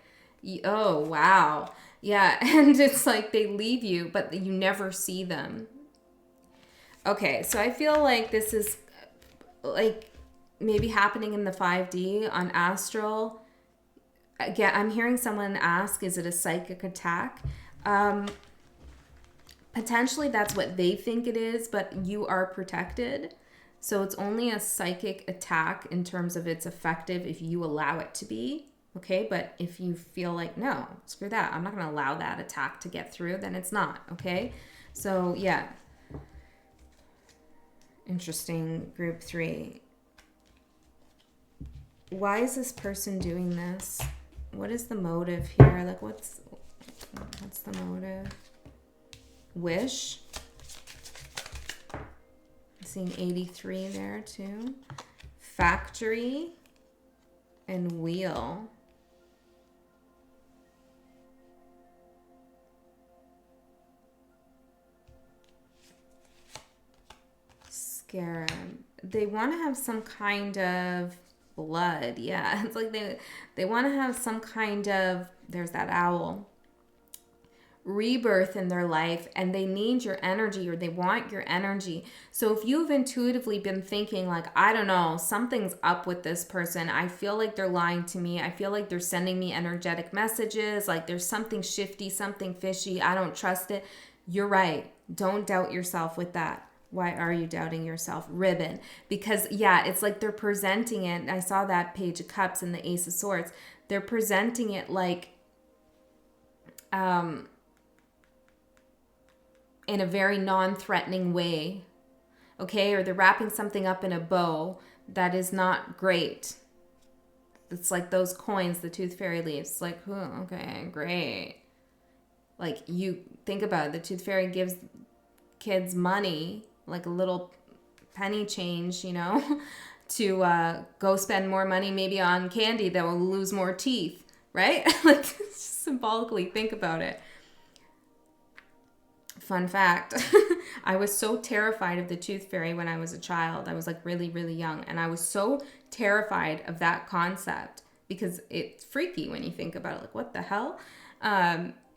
Oh, wow. Yeah, and it's like they leave you, but you never see them. Okay, so I feel like this is like maybe happening in the 5D on astral. Again, I'm hearing someone ask, is it a psychic attack? Potentially that's what they think it is, but you are protected. So it's only a psychic attack in terms of it's effective if you allow it to be, okay? But if you feel like, no, screw that, I'm not going to allow that attack to get through, then it's not, okay? So, yeah. Interesting, group 3. Why is this person doing this? What is the motive here? Like, what's the motive? Wish. I'm seeing 83 there too. Factory and wheel. Scarab. They want to have some kind of blood. Yeah, it's like they want to have some kind of, there's that owl, rebirth in their life, and they need your energy, or they want your energy. So if you've intuitively been thinking like, I don't know, something's up with this person, I feel like they're lying to me, I feel like they're sending me energetic messages, like there's something shifty, something fishy, I don't trust it, you're right. Don't doubt yourself with that. Why are you doubting yourself? Ribbon. Because, yeah, it's like they're presenting it. I saw that Page of Cups and the Ace of Swords. They're presenting it like in a very non-threatening way, okay? Or they're wrapping something up in a bow that is not great. It's like those coins, the Tooth Fairy leaves. It's like, oh, okay, great. Like, you think about it. The Tooth Fairy gives kids money, like a little penny change, to go spend more money maybe on candy that will lose more teeth, right? Like, just symbolically think about it. Fun fact, I was so terrified of the Tooth Fairy when I was a child. I was like really, really young, and I was so terrified of that concept because it's freaky when you think about it. Like, what the hell?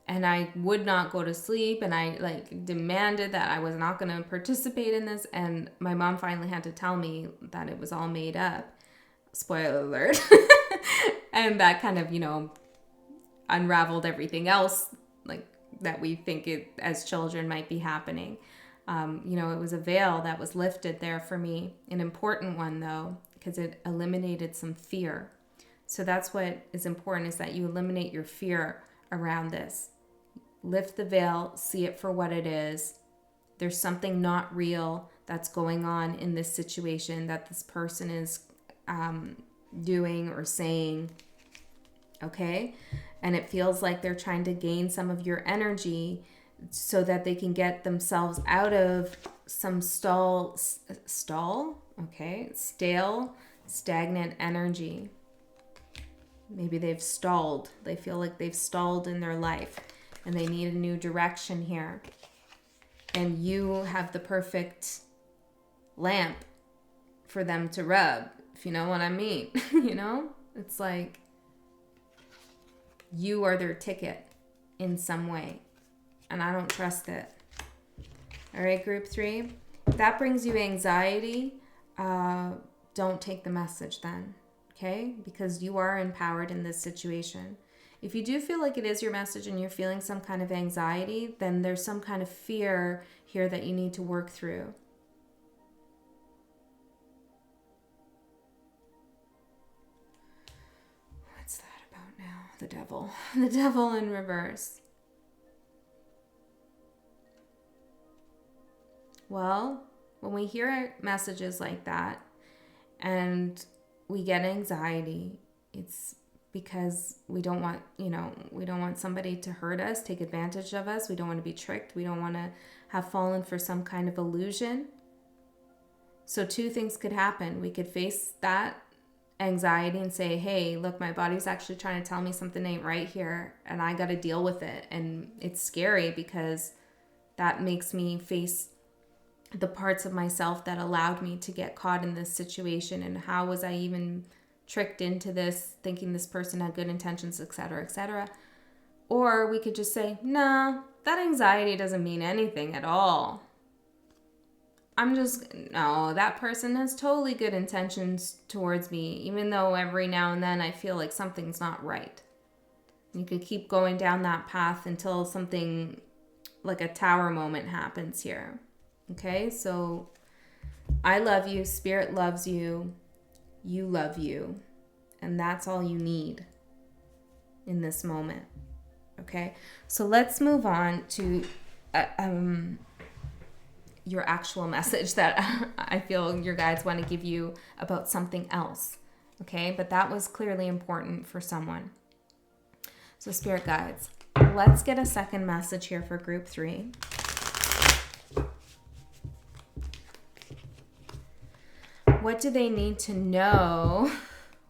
And I would not go to sleep, and I like demanded that I was not going to participate in this. And my mom finally had to tell me that it was all made up. Spoiler alert. And that kind of, unraveled everything else like that we think it as children might be happening. It was a veil that was lifted there for me. An important one though, because it eliminated some fear. So that's what is important, is that you eliminate your fear around this. Lift the veil, see it for what it is. There's something not real that's going on in this situation that this person is doing or saying, okay? And it feels like they're trying to gain some of your energy so that they can get themselves out of some stale, stagnant energy. Maybe they've stalled. They feel like they've stalled in their life and they need a new direction here. And you have the perfect lamp for them to rub, if you know what I mean. You know? It's like you are their ticket in some way. And I don't trust it. All right, group 3. If that brings you anxiety, don't take the message then. Okay? Because you are empowered in this situation. If you do feel like it is your message and you're feeling some kind of anxiety, then there's some kind of fear here that you need to work through. What's that about now? The devil. The devil in reverse. Well, when we hear messages like that and we get anxiety, it's because we don't want, we don't want somebody to hurt us, take advantage of us. We don't want to be tricked. We don't want to have fallen for some kind of illusion. So 2 things could happen. We could face that anxiety and say, hey, look, my body's actually trying to tell me something ain't right here and I got to deal with it. And it's scary because that makes me face the parts of myself that allowed me to get caught in this situation. And how was I even tricked into this, thinking this person had good intentions, etc., etc. Or we could just say, no, that anxiety doesn't mean anything at all. No, that person has totally good intentions towards me, even though every now and then I feel like something's not right. You could keep going down that path until something like a tower moment happens here. Okay, so I love you, Spirit loves you, you love you, and that's all you need in this moment. Okay, so let's move on to your actual message that I feel your guides want to give you about something else. Okay, but that was clearly important for someone. So Spirit guides, let's get a second message here for group 3. What do they need to know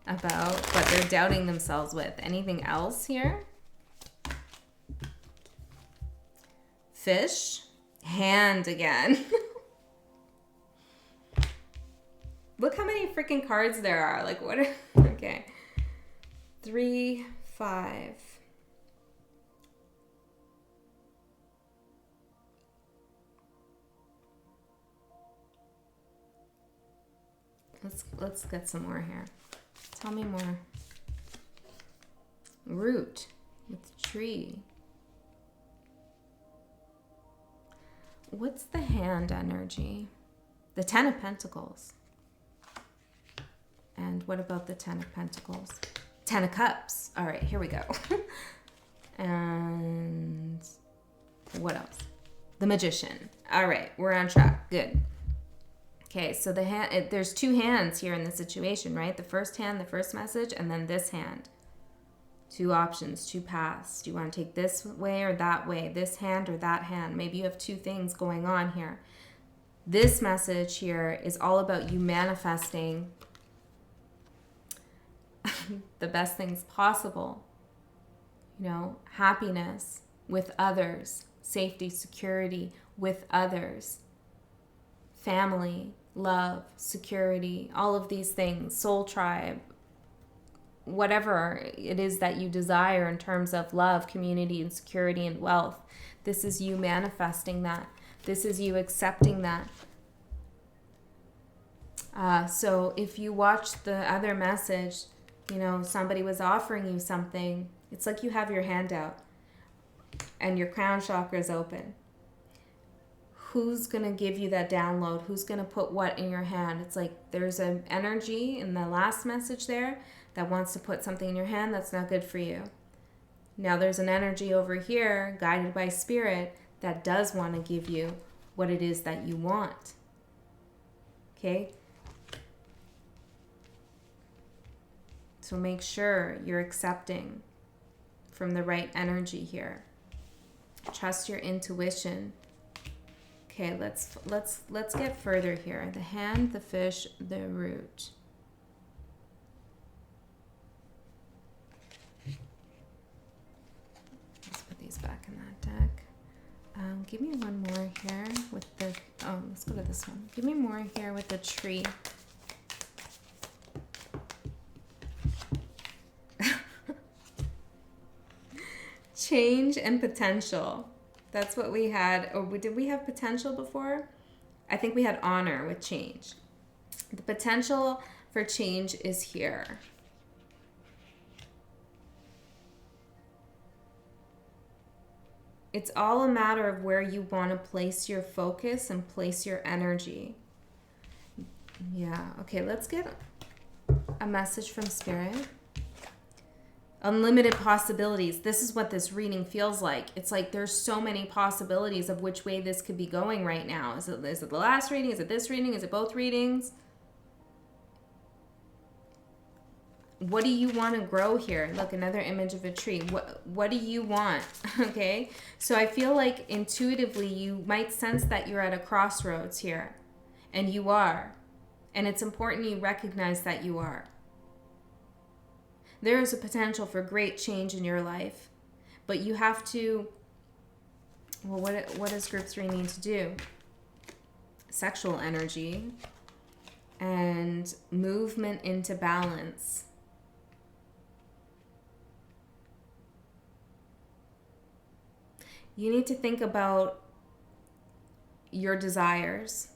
about what they're doubting themselves with? Anything else here? Fish. Hand again. Look how many freaking cards there are. Like, what are... Okay. 3, 5. Let's get some more here. Tell me more. Root with tree. What's the hand energy? The 10 of Pentacles. And what about the 10 of Pentacles? 10 of Cups. All right, here we go. And what else? The Magician. All right, we're on track. Good. Okay, so the hand, there's 2 hands here in the situation, right? The first hand, the first message, and then this hand. 2 options, 2 paths. Do you want to take this way or that way? This hand or that hand? Maybe you have 2 things going on here. This message here is all about you manifesting the best things possible. Happiness with others, safety, security with others, family, love, security, all of these things, soul tribe, whatever it is that you desire in terms of love, community, and security and wealth. This is you manifesting that. This is you accepting that. So if you watch the other message, somebody was offering you something. It's like you have your hand out and your crown chakra is open. Who's going to give you that download? Who's going to put what in your hand? It's like there's an energy in the last message there that wants to put something in your hand that's not good for you. Now there's an energy over here, guided by Spirit, that does want to give you what it is that you want. Okay? So make sure you're accepting from the right energy here. Trust your intuition. Okay, let's get further here. The hand, the fish, the root. Give me one more here with the, oh, let's go to this one. Give me more here with the tree. Change and potential. That's what we had. Or did we have potential before? I think we had honor with change. The potential for change is here. It's all a matter of where you want to place your focus and place your energy. Yeah, okay, let's get a message from Spirit. Unlimited possibilities. This is what this reading feels like. It's like there's so many possibilities of which way this could be going right now. Is it the last reading? Is it this reading? Is it both readings? What do you want to grow here? Look, another image of a tree. What do you want? Okay? So I feel like intuitively you might sense that you're at a crossroads here. And you are. And it's important you recognize that you are. There is a potential for great change in your life. But you have to... Well, what does group 3 need to do? Sexual energy. And movement into balance. You need to think about your desires.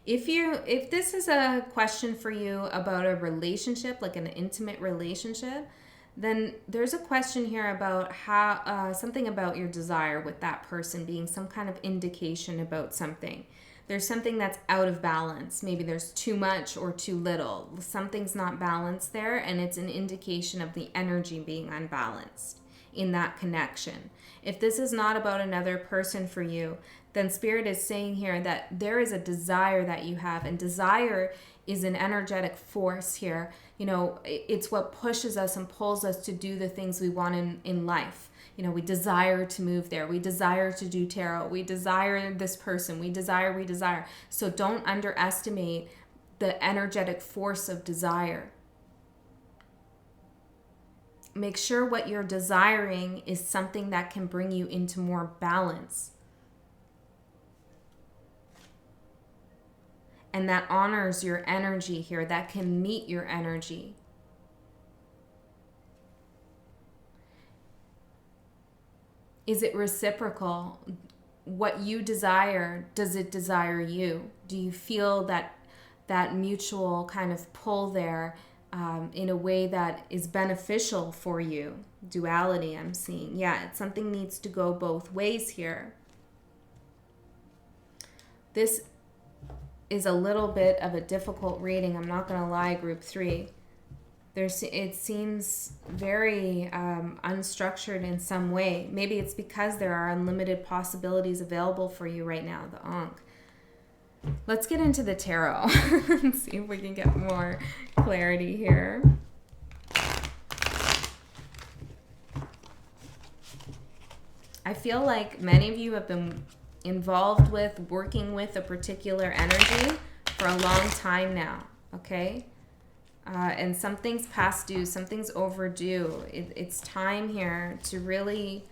If this is a question for you about a relationship, like an intimate relationship, then there's a question here about how something about your desire with that person being some kind of indication about something. There's something that's out of balance. Maybe there's too much or too little. Something's not balanced there, and it's an indication of the energy being unbalanced in that connection. If this is not about another person for you, then Spirit is saying here that there is a desire that you have, and desire is an energetic force here. You know, it's what pushes us and pulls us to do the things we want in life. You know, we desire to move there. We desire to do tarot. We desire this person. We desire. So don't underestimate the energetic force of desire. Make sure what you're desiring is something that can bring you into more balance. And that honors your energy here, that can meet your energy. Is it reciprocal? What you desire, does it desire you? Do you feel that mutual kind of pull there in a way that is beneficial for you? Duality, I'm seeing. Yeah, something needs to go both ways here. This is a little bit of a difficult reading. I'm not going to lie, group 3. It seems very unstructured in some way. Maybe it's because there are unlimited possibilities available for you right now, the Ankh. Let's get into the tarot and see if we can get more clarity here. I feel like many of you have been involved with, working with a particular energy for a long time now, okay? And something's past due, something's overdue. It's time here to really,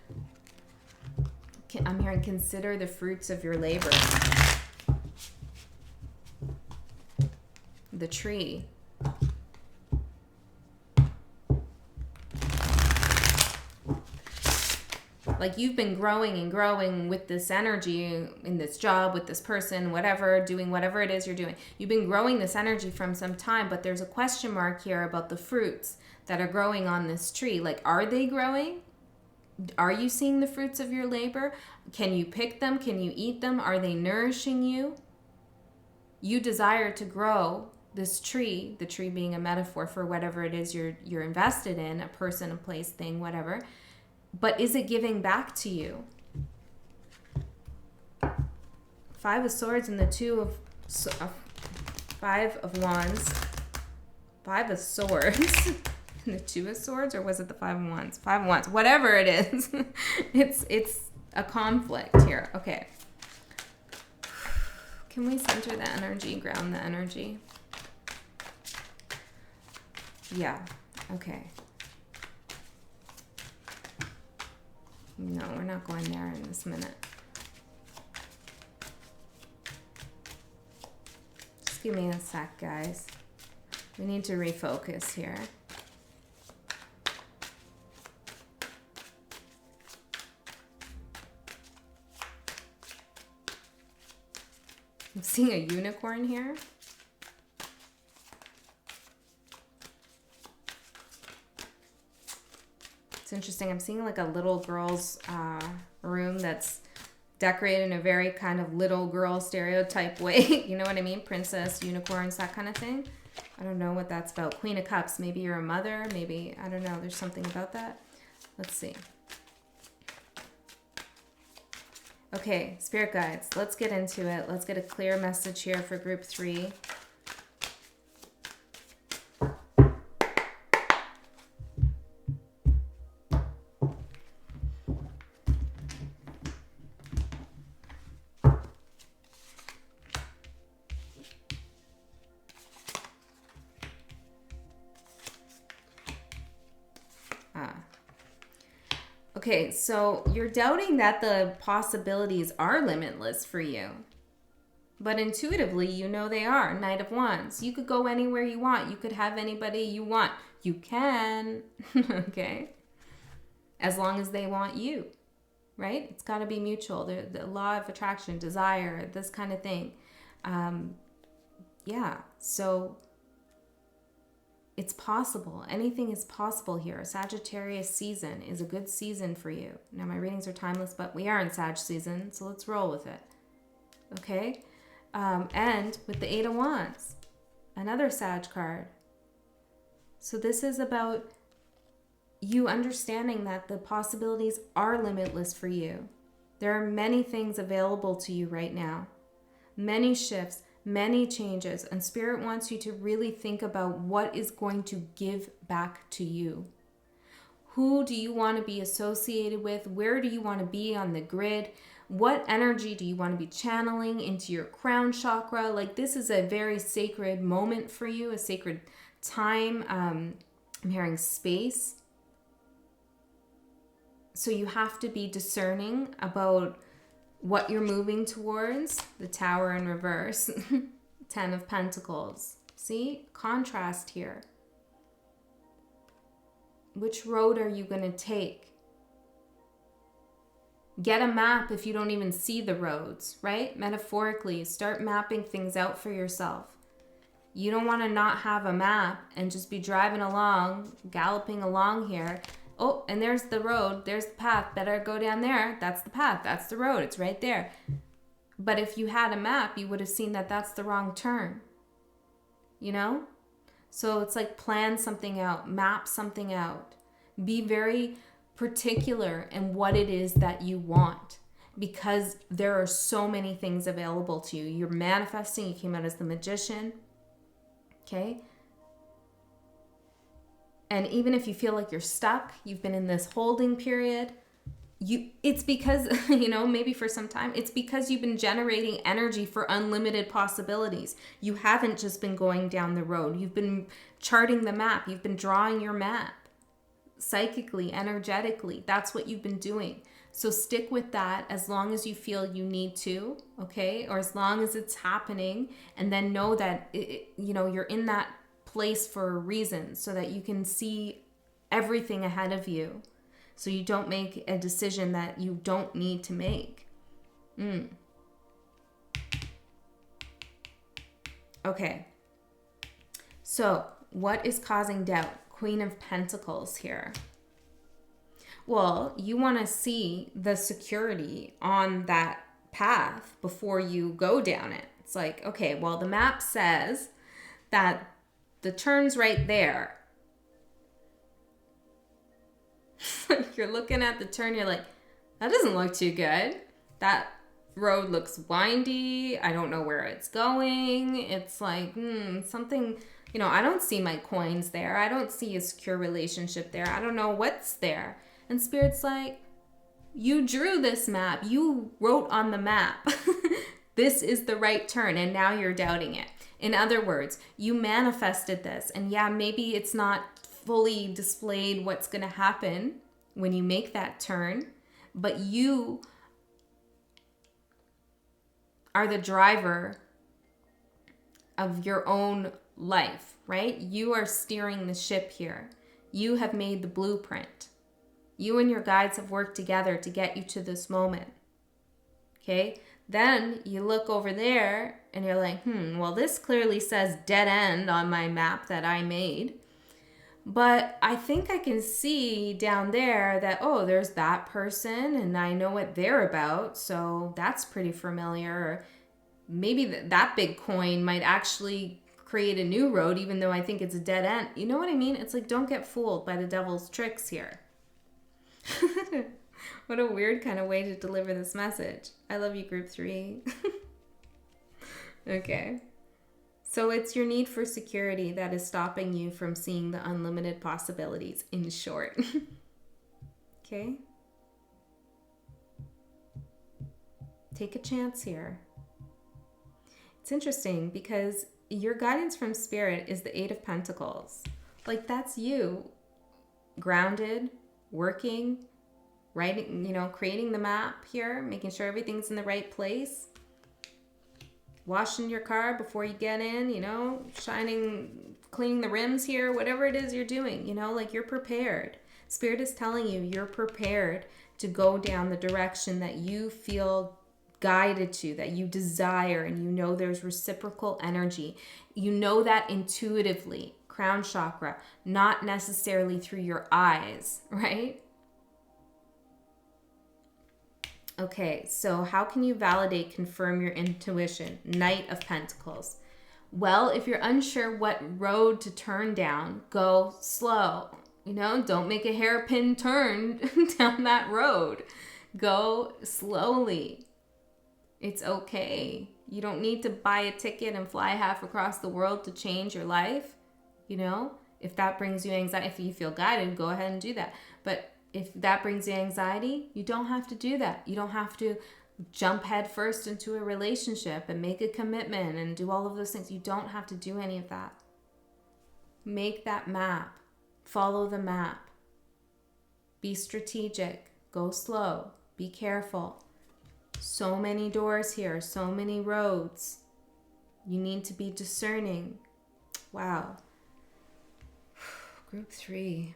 I'm hearing, consider the fruits of your labor. The tree. Like you've been growing and growing with this energy in this job, with this person, whatever, doing whatever it is you're doing. You've been growing this energy from some time, but there's a question mark here about the fruits that are growing on this tree. Like, are they growing? Are you seeing the fruits of your labor? Can you pick them? Can you eat them? Are they nourishing you? You desire to grow this tree, the tree being a metaphor for whatever it is you're invested in, a person, a place, thing, whatever. But is it giving back to you? 5 of Swords and the 5 of Wands. 5 of Swords. And the 2 of Swords, or was it the 5 of Wands? 5 of Wands. Whatever it is. It's a conflict here. Okay. Can we center the energy, ground the energy? Yeah. Okay. No, we're not going there in this minute. Just give me a sec, guys. We need to refocus here. I'm seeing a unicorn here. It's interesting. I'm seeing like a little girl's room that's decorated in a very kind of little girl stereotype way. You know what I mean? Princess, unicorns, that kind of thing. I don't know what that's about. Queen of Cups. Maybe you're a mother. Maybe, I don't know. There's something about that. Let's see. Okay, spirit guides. Let's get into it. Let's get a clear message here for group 3. Okay, so you're doubting that the possibilities are limitless for you. But intuitively, you know they are. Knight of Wands. You could go anywhere you want. You could have anybody you want. You can. Okay? As long as they want you. Right? It's got to be mutual. The law of attraction, desire, this kind of thing. Yeah. So it's possible. Anything is possible here. Sagittarius season is a good season for you. Now, my readings are timeless, but we are in Sag season, so let's roll with it. Okay? And with the 8 of Wands, another Sag card. So this is about you understanding that the possibilities are limitless for you. There are many things available to you right now. Many shifts, many changes, and Spirit wants you to really think about what is going to give back to you. Who do you want to be associated with? Where do you want to be on the grid? What energy do you want to be channeling into your crown chakra? Like, this is a very sacred moment for you, a sacred time. I'm hearing space. So you have to be discerning about what you're moving towards. The Tower in reverse. 10 of Pentacles. See? Contrast here. Which road are you going to take? Get a map if you don't even see the roads, right? Metaphorically, start mapping things out for yourself. You don't want to not have a map and just be driving along, galloping along here. Oh, and there's the road. There's the path. Better go down there. That's the path. That's the road. It's right there. But if you had a map, you would have seen that that's the wrong turn. You know? So it's like plan something out. Map something out. Be very particular in what it is that you want. Because there are so many things available to you. You're manifesting. You came out as the Magician. Okay? And even if you feel like you're stuck, you've been in this holding period, it's because, maybe for some time, it's because you've been generating energy for unlimited possibilities. You haven't just been going down the road. You've been charting the map. You've been drawing your map psychically, energetically. That's what you've been doing. So stick with that as long as you feel you need to, okay? Or as long as it's happening, and then know that, you're in that place for a reason, so that you can see everything ahead of you, so you don't make a decision that you don't need to make. Okay, so what is causing doubt? Queen of Pentacles here. Well, you want to see the security on that path before you go down it. It's like, okay, well, the map says that the turn's right there. You're looking at the turn, you're like, that doesn't look too good. That road looks windy. I don't know where it's going. It's like, something, I don't see my coins there. I don't see a secure relationship there. I don't know what's there. And Spirit's like, you drew this map. You wrote on the map. This is the right turn, and now you're doubting it. In other words, you manifested this, and yeah, maybe it's not fully displayed what's going to happen when you make that turn, but you are the driver of your own life, right? You are steering the ship here. You have made the blueprint. You and your guides have worked together to get you to this moment. Okay? Then you look over there and you're like, well, this clearly says dead end on my map that I made. But I think I can see down there that, oh, there's that person and I know what they're about. So that's pretty familiar. Or maybe that big coin might actually create a new road, even though I think it's a dead end. You know what I mean? It's like, don't get fooled by the devil's tricks here. What a weird kind of way to deliver this message. I love you, group 3. Okay. So it's your need for security that is stopping you from seeing the unlimited possibilities, in short. Okay? Take a chance here. It's interesting because your guidance from spirit is the 8 of Pentacles. Like, that's you. Grounded, working, writing, creating the map here, making sure everything's in the right place. Washing your car before you get in, cleaning the rims here, whatever it is you're doing, like you're prepared. Spirit is telling you you're prepared to go down the direction that you feel guided to, that you desire, and there's reciprocal energy. You know that intuitively, crown chakra, not necessarily through your eyes, right? Okay, so how can you validate, confirm your intuition? Knight of Pentacles. Well, if you're unsure what road to turn down, go slow. Don't make a hairpin turn down that road. Go slowly. It's okay. You don't need to buy a ticket and fly half across the world to change your life. If that brings you anxiety, if you feel guided, go ahead and do that. But if that brings you anxiety, you don't have to do that. You don't have to jump head first into a relationship and make a commitment and do all of those things. You don't have to do any of that. Make that map. Follow the map. Be strategic. Go slow. Be careful. So many doors here. So many roads. You need to be discerning. Wow. Group 3.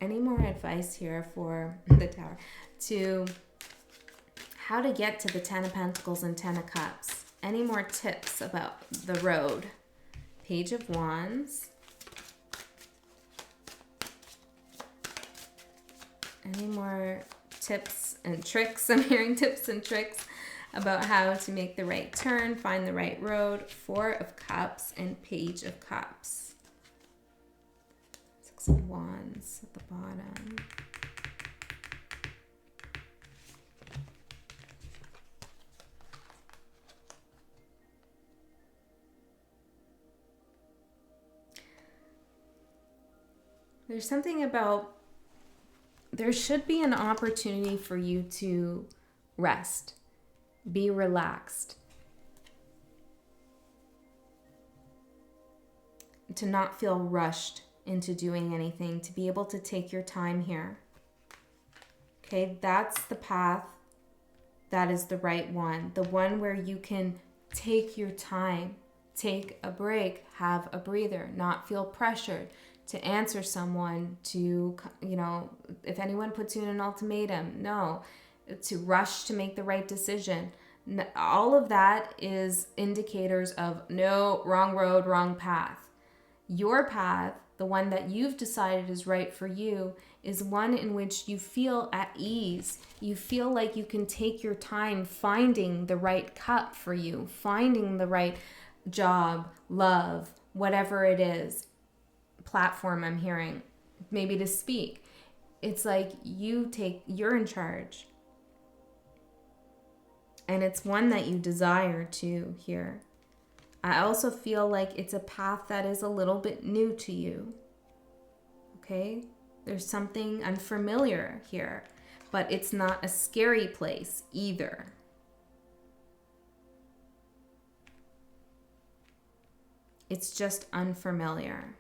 Any more advice here for the Tower to how to get to the 10 of Pentacles and 10 of Cups? Any more tips about the road? Page of Wands. Any more tips and tricks? I'm hearing tips and tricks about how to make the right turn, find the right road. 4 of Cups and Page of Cups. Of Wands at the bottom. There's something about, there should be an opportunity for you to rest, be relaxed, to not feel rushed into doing anything, to be able to take your time here. Okay, that's the path that is the right one. The one where you can take your time, take a break, have a breather, not feel pressured to answer someone, to, if anyone puts you in an ultimatum, no, to rush to make the right decision. All of that is indicators of no, wrong road, wrong path. Your path, the one that you've decided is right for you, is one in which you feel at ease. You feel like you can take your time finding the right cup for you, finding the right job, love, whatever it is, platform I'm hearing, maybe to speak. It's like you're in charge. And it's one that you desire to here. I also feel like it's a path that is a little bit new to you. Okay? There's something unfamiliar here, but it's not a scary place either. It's just unfamiliar.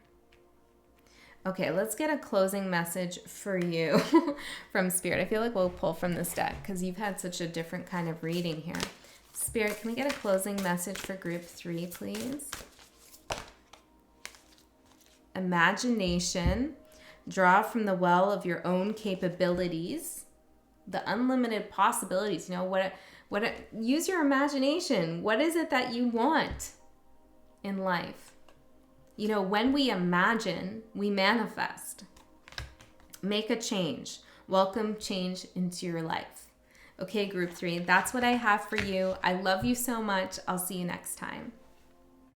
Okay, let's get a closing message for you from Spirit. I feel like we'll pull from this deck because you've had such a different kind of reading here. Spirit, can we get a closing message for group 3, please? Imagination. Draw from the well of your own capabilities. The unlimited possibilities. You know, use your imagination. What is it that you want in life? You know, when we imagine, we manifest. Make a change. Welcome change into your life. Okay, group 3, that's what I have for you. I love you so much. I'll see you next time.